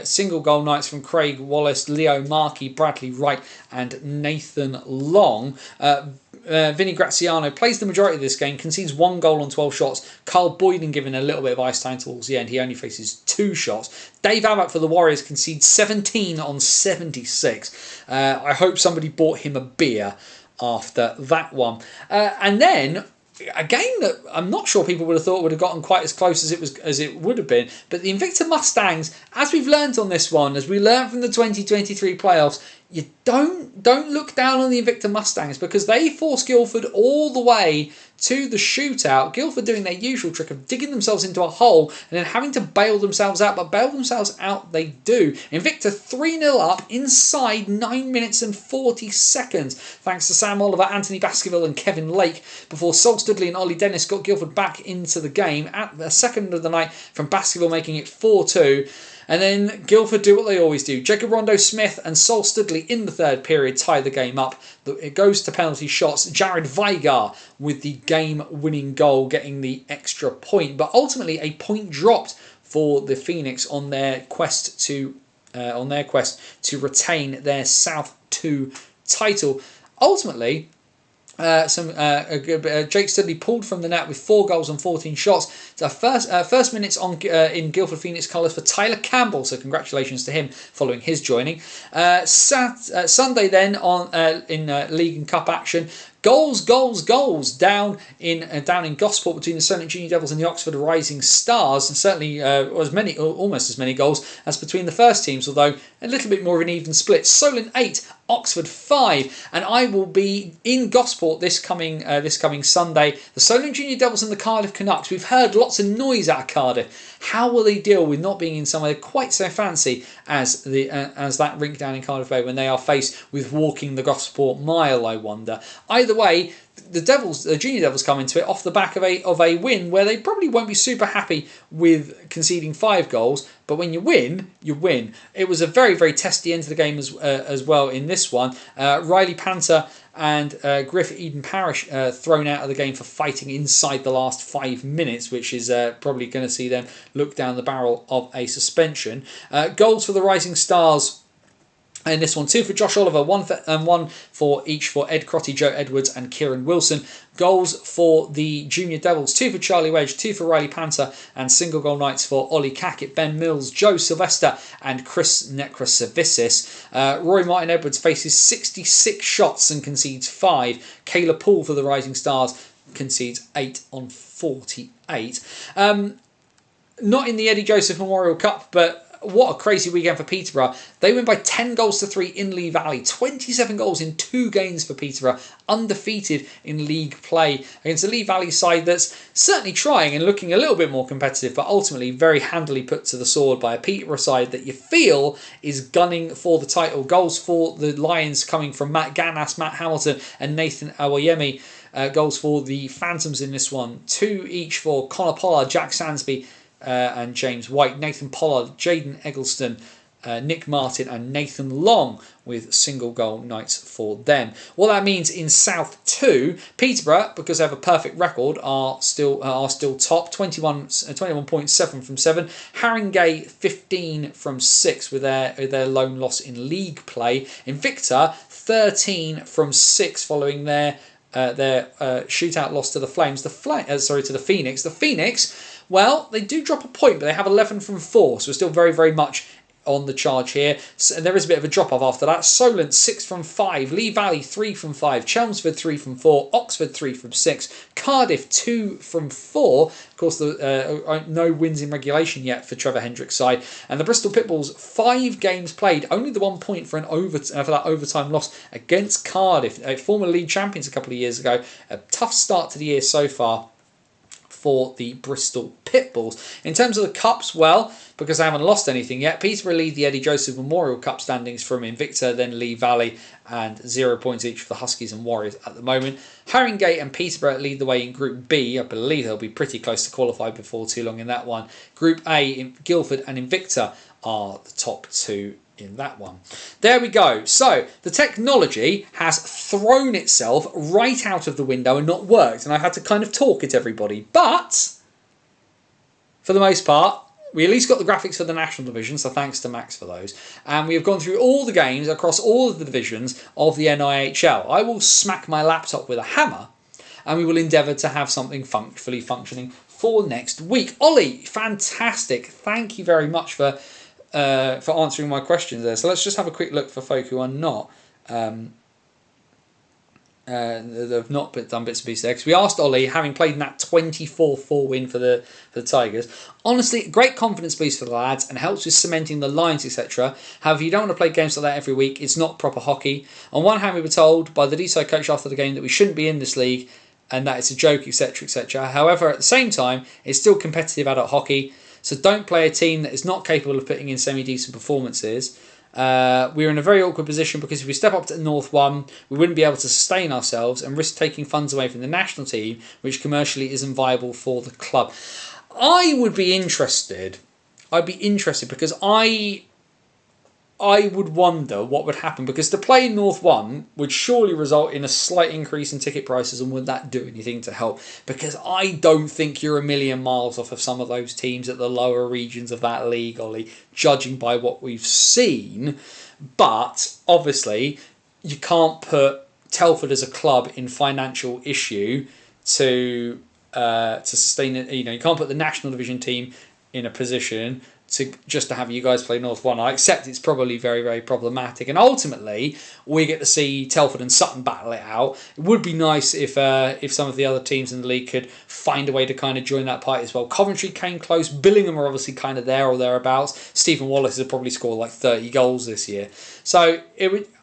Single goal nights from Craig Wallace, Leo Markey, Bradley Wright and Nathan Long. Vinny Graziano plays the majority of this game, concedes 1 goal on 12 shots. Carl Boyden given a little bit of ice time towards the end. He only faces 2 shots. Dave Abbott for the Warriors concedes 17 on 76. I hope somebody bought him a beer after that one. And then a game that I'm not sure people would have thought would have gotten quite as close as it would have been, but the Invicta Mustangs, as we've learned on this one, as we learned from the 2023 playoffs, you don't look down on the Invicta Mustangs, because they forced Guildford all the way to the shootout. Guildford doing their usual trick of digging themselves into a hole and then having to bail themselves out, but bail themselves out they do. Invicta 3-0 up inside 9 minutes and 40 seconds, thanks to Sam Oliver, Anthony Baskerville and Kevin Lake, before Sol Studley and Ollie Dennis got Guildford back into the game at the second of the night from Baskerville, making it 4-2. And then Guildford do what they always do. Jacob Rondo-Smith and Sol Studley in the third period tie the game up. It goes to penalty shots. Jared Vigar with the game-winning goal, getting the extra point. But ultimately, a point dropped for the Phoenix on their quest to retain their South 2 title. Ultimately, Jake Studley pulled from the net with 4 goals and 14 shots. So first minutes on in Guildford Phoenix colours for Tyler Campbell. So congratulations to him following his joining. Sunday then in League and Cup action. Goals down in Gosport between the Solent Junior Devils and the Oxford Rising Stars, and certainly almost as many goals as between the first teams, although a little bit more of an even split. Solent 8, Oxford 5, and I will be in Gosport this coming Sunday. The Solent Junior Devils and the Cardiff Canucks. We've heard lots of noise out of Cardiff. How will they deal with not being in somewhere quite so fancy as that rink down in Cardiff Bay when they are faced with walking the Gosport Mile, I wonder. Either way, the Junior Devils come into it off the back of a win where they probably won't be super happy with conceding 5 goals, but when you win, you win. It was a very, very testy end to the game as well in this one. Riley Panther and Griff Eden Parish thrown out of the game for fighting inside the last 5 minutes, which is probably going to see them look down the barrel of a suspension. Goals for the Rising Stars in this one: 2 for Josh Oliver, 1 for each for Ed Crotty, Joe Edwards and Kieran Wilson. Goals for the Junior Devils: 2 for Charlie Wedge, 2 for Riley Panther, and single goal nights for Ollie Cackett, Ben Mills, Joe Sylvester and Chris Necrosavicis. Roy Martin Edwards faces 66 shots and concedes 5. Kayla Poole for the Rising Stars concedes 8 on 48. Not in the Eddie Joseph Memorial Cup, but what a crazy weekend for Peterborough. They win by 10 goals to 3 in Lee Valley. 27 goals in 2 games for Peterborough. Undefeated in league play against a Lee Valley side that's certainly trying and looking a little bit more competitive, but ultimately very handily put to the sword by a Peterborough side that you feel is gunning for the title. Goals for the Lions coming from Matt Ganas, Matt Hamilton and Nathan Awoyemi. Goals for the Phantoms in this one: 2 each for Connor Pollard, Jack Sansby and James White, Nathan Pollard, Jaden Eggleston, Nick Martin and Nathan Long with single goal nights for them. What that means in South 2, Peterborough, because they have a perfect record, are still top, 21.7 from 7. Haringey 15 from 6 with their lone loss in league play. Invicta 13 from 6 following their shootout loss to the Flames. To the Phoenix. The Phoenix, well, they do drop a point, but they have 11 from 4, so we're still very, very much on the charge here. So there is a bit of a drop-off after that. Solent 6 from 5, Lee Valley 3 from 5, Chelmsford 3 from 4, Oxford 3 from 6, Cardiff 2 from 4. Of course, no wins in regulation yet for Trevor Hendrick's side. And the Bristol Pitbulls, 5 games played, only the 1 point for that overtime loss against Cardiff, former league champions a couple of years ago. A tough start to the year so far for the Bristol Pitbulls. In terms of the Cups, well, because they haven't lost anything yet, Peterborough lead the Eddie Joseph Memorial Cup standings from Invicta, then Lee Valley, and 0 points each for the Huskies and Warriors at the moment. Haringey and Peterborough lead the way in Group B. I believe they'll be pretty close to qualify before too long in that one. Group A, Guildford and Invicta are the top 2 in that one. There we go. So the technology has thrown itself right out of the window and not worked, and I've had to kind of talk at everybody. But for the most part, we at least got the graphics for the national division, so thanks to Max for those. And we have gone through all the games across all of the divisions of the NIHL. I will smack my laptop with a hammer, and we will endeavour to have something fully functioning for next week. Ollie, fantastic. Thank you very much for answering my questions there. So let's just have a quick look for folk who are not they've not done bits and pieces there. Because we asked Ollie, having played in that 24-4 win for the Tigers, honestly, great confidence boost for the lads and helps with cementing the lines, etc. However, you don't want to play games like that every week. It's not proper hockey. On one hand, we were told by the DSI coach after the game that we shouldn't be in this league and that it's a joke, etc, etc. However, at the same time, it's still competitive adult hockey. So don't play a team that is not capable of putting in semi-decent performances. We're in a very awkward position because if we step up to North 1, we wouldn't be able to sustain ourselves and risk taking funds away from the national team, which commercially isn't viable for the club. I would be interested. I'd be interested because I I would wonder what would happen, because to play in North 1 would surely result in a slight increase in ticket prices, and would that do anything to help? Because I don't think you're a million miles off of some of those teams at the lower regions of that league, Ollie, judging by what we've seen. But obviously you can't put Telford as a club in financial issue to sustain it. You know, you can't put the National Division team in a position to have you guys play North 1. I accept it's probably very, very problematic, and ultimately we get to see Telford and Sutton battle it out. It would be nice if some of the other teams in the league could find a way to kind of join that party as well. Coventry came close. Billingham are obviously kind of there or thereabouts. Stephen Wallace has probably scored like 30 goals this year, so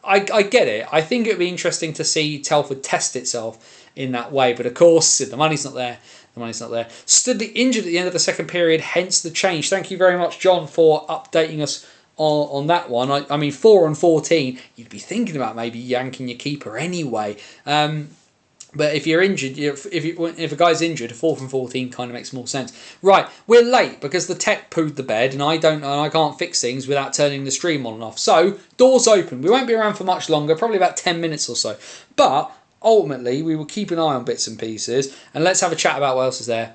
I get it. I think it would be interesting to see Telford test itself in that way, but of course the money's not there. The money's not there. Studley injured at the end of the second period, hence the change. Thank you very much, John, for updating us on that one. I mean, 4 on 14, you'd be thinking about maybe yanking your keeper anyway. But if you're injured, if a guy's injured, 4 from 14 kind of makes more sense. Right, we're late because the tech pooed the bed, and I can't fix things without turning the stream on and off. So doors open. We won't be around for much longer, probably about 10 minutes or so. But ultimately, we will keep an eye on bits and pieces, and let's have a chat about what else is there.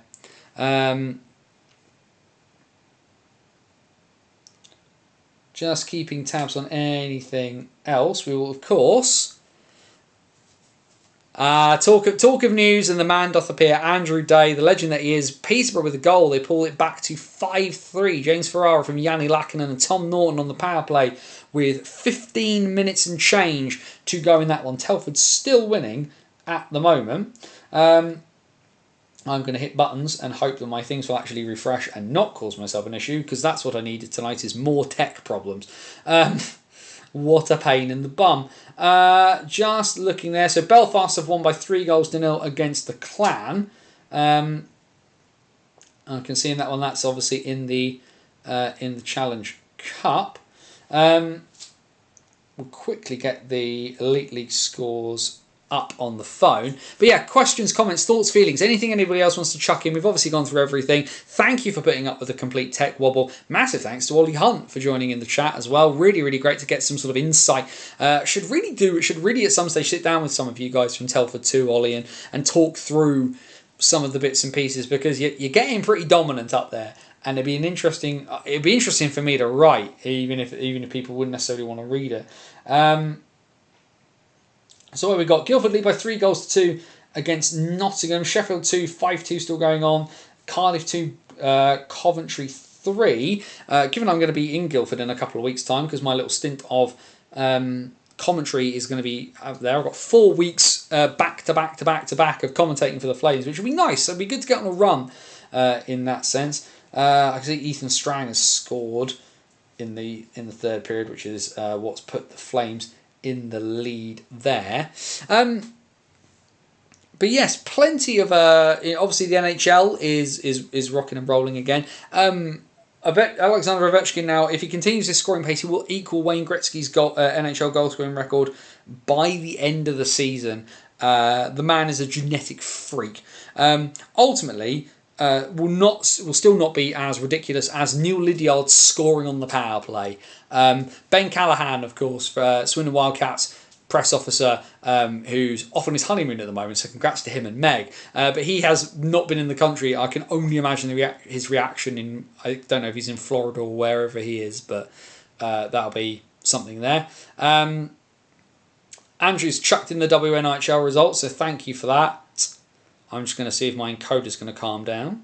Just keeping tabs on anything else. We will, of course, talk of news, and the man doth appear. Andrew Day, the legend that he is. Peterborough with a goal. They pull it back to 5-3. James Ferrara from Yanni Lackinen and Tom Norton on the power play with 15 minutes and change to go in that one. Telford's still winning at the moment. I'm going to hit buttons and hope that my things will actually refresh and not cause myself an issue, because that's what I needed tonight, is more tech problems. What a pain in the bum. Just looking there. So Belfast have won by 3-0 against the Clan. I can see in that one, that's obviously in the Challenge Cup. We'll quickly get the Elite League scores up on the phone. But yeah, questions, comments, thoughts, feelings, anything anybody else wants to chuck in. We've obviously gone through everything. Thank you for putting up with the complete tech wobble. Massive thanks to Ollie Hunt for joining in the chat as well. Really, really great to get some sort of insight. Should really at some stage sit down with some of you guys from Telford too, Ollie, and talk through some of the bits and pieces, because you're getting pretty dominant up there. And it'd be interesting for me to write, even if people wouldn't necessarily want to read it. So what we got? Guildford lead by 3-2 against Nottingham. Sheffield 2, 5-2 still going on. Cardiff 2, Coventry 3. Given I'm going to be in Guildford in a couple of weeks' time, because my little stint of commentary is going to be out there. I've got 4 weeks back to back of commentating for the Flames, which will be nice. It'll be good to get on a run in that sense. I can see Ethan Strang has scored in the third period, which is what's put the Flames in the lead there. But yes, plenty of obviously the NHL is rocking and rolling again. Alexander Ovechkin now, if he continues his scoring pace, he will equal Wayne Gretzky's NHL goal scoring record by the end of the season. The man is a genetic freak. Ultimately, will still not be as ridiculous as Neil Lydiard's scoring on the power play. Ben Callahan, of course, for Swindon Wildcats press officer, who's off on his honeymoon at the moment, so congrats to him and Meg. But he has not been in the country. I can only imagine his reaction in, I don't know if he's in Florida or wherever he is, but that'll be something there. Andrew's chucked in the WNIHL results, so thank you for that. I'm just going to see if my encoder's going to calm down.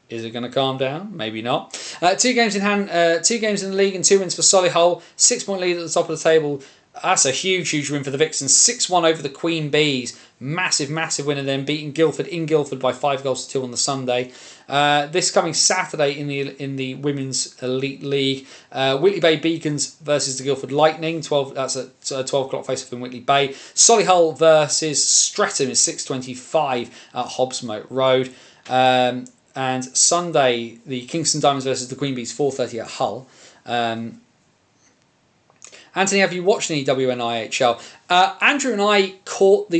Is it going to calm down? Maybe not. 2 games in hand, 2 games in the league and 2 wins for Solihull. 6-point lead at the top of the table. That's a huge, huge win for the Vixens. 6-1 over the Queen Bees. Massive, massive win, and then beating Guildford in Guildford by 5-2 on the Sunday. This coming Saturday in the Women's Elite League, Whitley Bay Beacons versus the Guildford Lightning. That's a 12 o'clock face-off in Whitley Bay. Solihull versus Streatham is 6:25 at Hobbsmoat Road. And Sunday, the Kingston Diamonds versus the Queen Bees, 4:30 at Hull. Anthony, have you watched any WNIHL? Andrew and I caught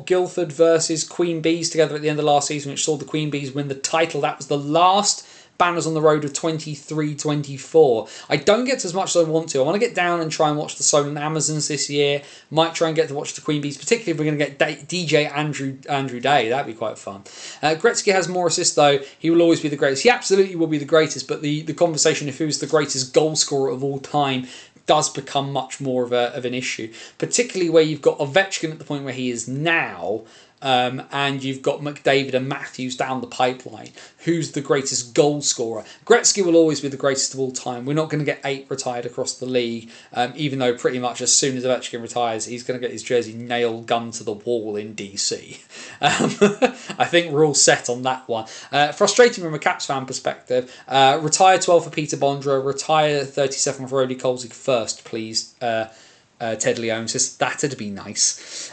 Guildford versus Queen Bees together at the end of last season, which saw the Queen Bees win the title. That was the last banners on the road of 23-24. I don't get as much as I want to. I want to get down and try and watch the Solent Amazons this year. Might try and get to watch the Queen Bees, particularly if we're going to get DJ Andrew Day. That'd be quite fun. Gretzky has more assists, though. He will always be the greatest. He absolutely will be the greatest, but the conversation of who's the greatest goal scorer of all time does become much more of an issue, particularly where you've got Ovechkin at the point where he is now, and you've got McDavid and Matthews down the pipeline. Who's the greatest goal scorer? Gretzky will always be the greatest of all time. We're not going to get 8 retired across the league, even though pretty much as soon as Ovechkin retires, he's going to get his jersey nailed gun to the wall in DC. I think we're all set on that one. Frustrating from a Caps fan perspective. Retire 12 for Peter Bondra. Retire 37 for Odie Kolzig first, please. Ted Leone says that'd be nice.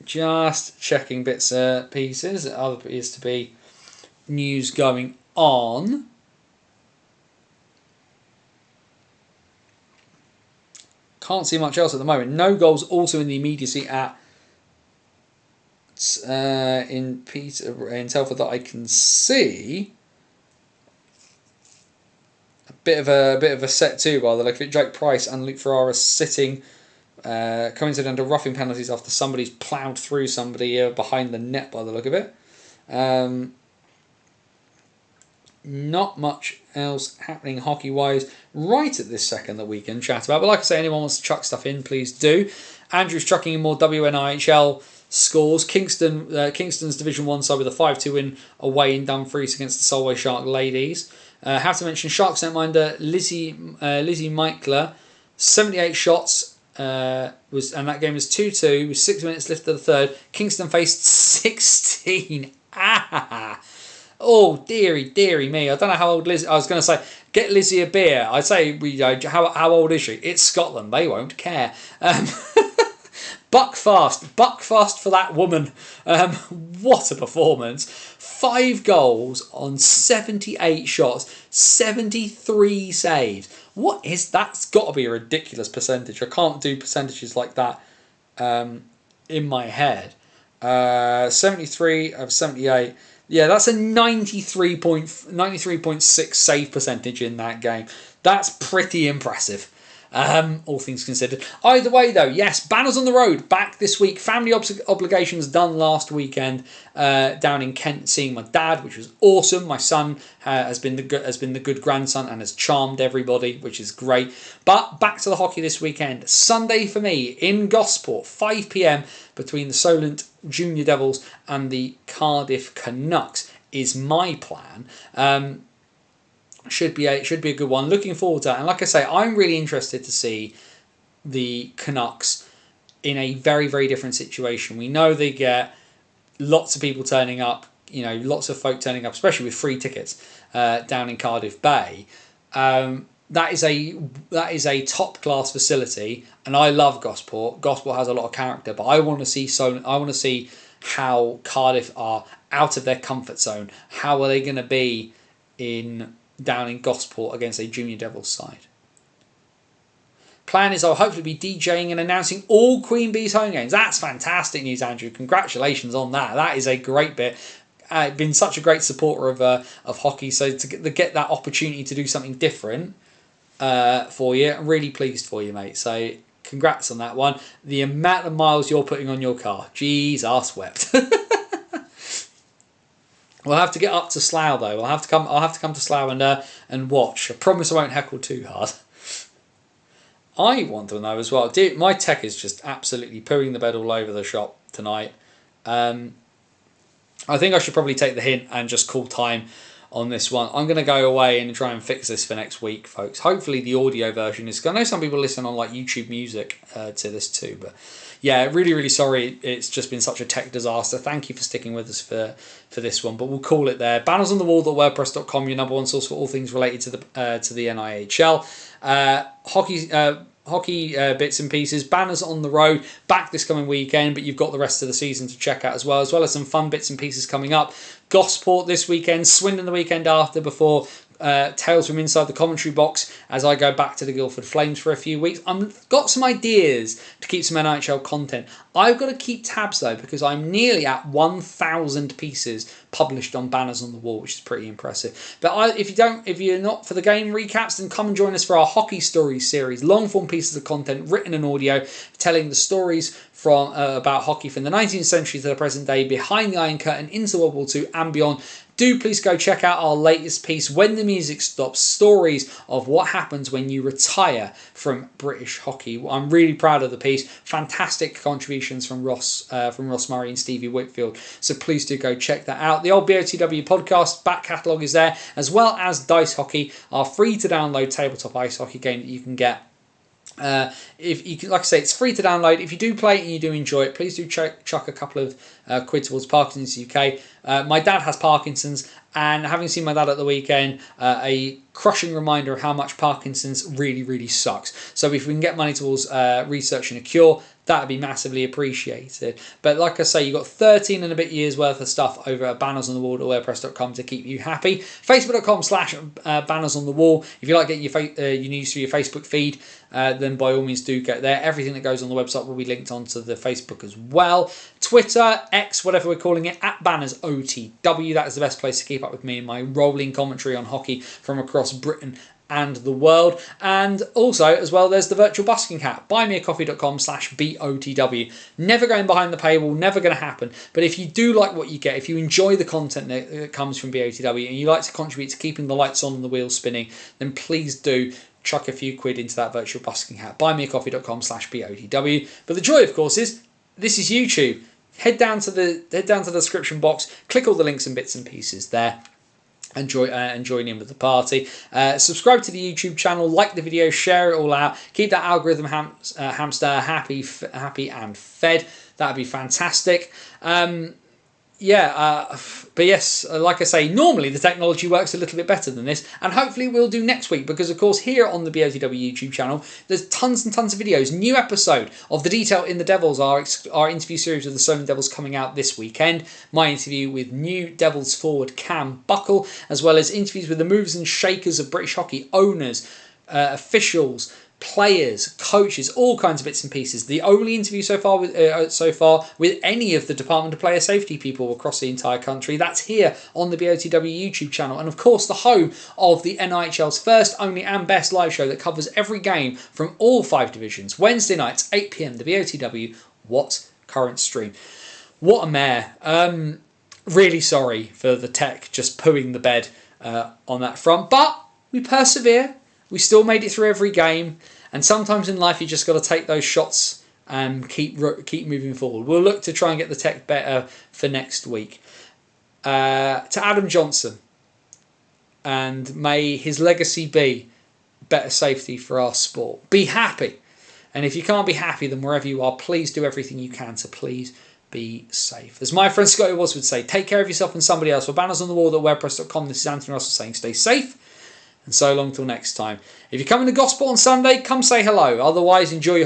Just checking bits and pieces. There appears to be news going on. Can't see much else at the moment. No goals also in the immediacy at in Telford that I can see. A bit of a set too by the look of it. Jake Price and Luke Ferrara sitting. Coincidental roughing penalties after somebody's ploughed through somebody behind the net by the look of it. Not much else happening hockey-wise right at this second that we can chat about. But like I say, anyone wants to chuck stuff in, please do. Andrew's chucking in more WNIHL scores. Kingston's Division 1 side with a 5-2 win away in Dumfries against the Solway Shark ladies. Have to mention Sharks netminder Lizzie Michler, 78 shots. And that game was 2-2 with 6 minutes left of the third. Kingston faced 16. Oh, dearie me. I don't know how old Lizzie... I was going to say, get Lizzie a beer. I'd say, how old is she? It's Scotland. They won't care. Buckfast for that woman. What a performance. 5 goals on 78 shots, 73 saves. What is that? That's got to be a ridiculous percentage. I can't do percentages like that in my head. 73 of 78. Yeah, that's a 93.6 save percentage in that game. That's pretty impressive. All things considered. Either way, though, yes, banners on the road back this week. Family obligations done last weekend down in Kent, seeing my dad, which was awesome. My son has been the good grandson and has charmed everybody, which is great. But back to the hockey this weekend. Sunday for me in Gosport, 5 p.m. between the Solent Junior Devils and the Cardiff Canucks is my plan. Should be a good one. Looking forward to that. And like I say, I'm really interested to see the Canucks in a very, very different situation. We know they get lots of people turning up, lots of folk turning up, especially with free tickets down in Cardiff Bay. That is a top class facility, and I love Gosport. Gosport has a lot of character, but I want to see how Cardiff are out of their comfort zone. How are they going to be down in Gosport against a Junior Devils side? Plan is I'll hopefully be DJing and announcing all Queen Bees home games. That's fantastic news, Andrew. Congratulations on that. That is a great bit. Been such a great supporter of hockey, so to get that opportunity to do something different for you, I'm really pleased for you, mate. So congrats on that one. The amount of miles you're putting on your car, jeez, arse wept. We'll have to get up to Slough though. I'll have to come to Slough and watch. I promise I won't heckle too hard. I want to know as well. My tech is just absolutely pooing the bed all over the shop tonight. I think I should probably take the hint and just call time on this one. I'm going to go away and try and fix this for next week, folks. Hopefully the audio version is... I know some people listen on like YouTube Music to this too, but yeah, really, really sorry. It's just been such a tech disaster. Thank you for sticking with us for this one, but we'll call it there. Bannersonthewall.wordpress.com, your number one source for all things related to the NIHL. Hockey bits and pieces. Banners on the road back this coming weekend, but you've got the rest of the season to check out as well as some fun bits and pieces coming up. Gosport this weekend, Swindon the weekend after, before Tales from Inside the Commentary Box as I go back to the Guildford Flames for a few weeks. I've got some ideas to keep some NHL content. I've got to keep tabs though, because I'm nearly at 1,000 pieces published on Banners on the Wall, which is pretty impressive. But if you're not for the game recaps, then come and join us for our Hockey Stories series, long form pieces of content, written and audio, telling the stories from about hockey from the 19th century to the present day, behind the Iron Curtain, into World War II and beyond. Do please go check out our latest piece, When the Music Stops, stories of what happens when you retire from British hockey. I'm really proud of the piece. Fantastic contributions from Ross Murray and Stevie Whitfield. So please do go check that out. The old BOTW podcast back catalogue is there, as well as Dice Hockey, our free to download tabletop ice hockey game that you can get. If you can, like I say, it's free to download. If you do play it and you do enjoy it, please do chuck a couple of quid towards Parkinson's UK. My dad has Parkinson's, and having seen my dad at the weekend, a crushing reminder of how much Parkinson's really sucks. So if we can get money towards researching a cure, that would be massively appreciated. But like I say, you've got 13 and a bit years worth of stuff over at bannersonthewall.wordpress.com to keep you happy. Facebook.com/bannersonthewall. If you like getting your news through your Facebook feed, then by all means do get there. Everything that goes on the website will be linked onto the Facebook as well. Twitter, X, whatever we're calling it, @BannersOTW. That is the best place to keep up with me and my rolling commentary on hockey from across Britain and the world. And also, as well, there's the virtual busking hat, buymeacoffee.com/BOTW. Never going behind the paywall, never going to happen. But if you do like what you get, if you enjoy the content that comes from BOTW and you like to contribute to keeping the lights on and the wheels spinning, then please do chuck a few quid into that virtual busking hat, buymeacoffee.com/BOTW. But the joy, of course, is this is YouTube. Head down to the description box, click all the links and bits and pieces there, and join in with the party. Subscribe to the YouTube channel, like the video, share it all out. Keep that algorithm hamster happy and fed. That'd be fantastic. But yes, like I say, normally the technology works a little bit better than this, and hopefully we'll do next week, because of course here on the BOTW YouTube channel there's tons and tons of videos. New episode of The Detail in the Devils, our interview series with the Solent Devils, coming out this weekend. My interview with new Devils forward Cam Buckle, as well as interviews with the movers and shakers of British hockey, owners, officials, players, coaches, all kinds of bits and pieces. The only interview so far with any of the Department of Player Safety people across the entire country. That's here on the BOTW YouTube channel, and of course the home of the NIHL's first, only and best live show that covers every game from all 5 divisions. Wednesday nights, 8 PM, the BOTW What's Current stream. What a mare. Really sorry for the tech just pooing the bed on that front, but we persevere. We still made it through every game, and sometimes in life you just got to take those shots and keep moving forward. We'll look to try and get the tech better for next week. To Adam Johnson, and may his legacy be better safety for our sport. Be happy, and if you can't be happy, then wherever you are, please do everything you can to please be safe. As my friend Scotty Watts would say, take care of yourself and somebody else. For bannersonthewall.wordpress.com, this is Anthony Russell saying stay safe. And so long till next time. If you're coming to Gospel on Sunday, come say hello. Otherwise, enjoy your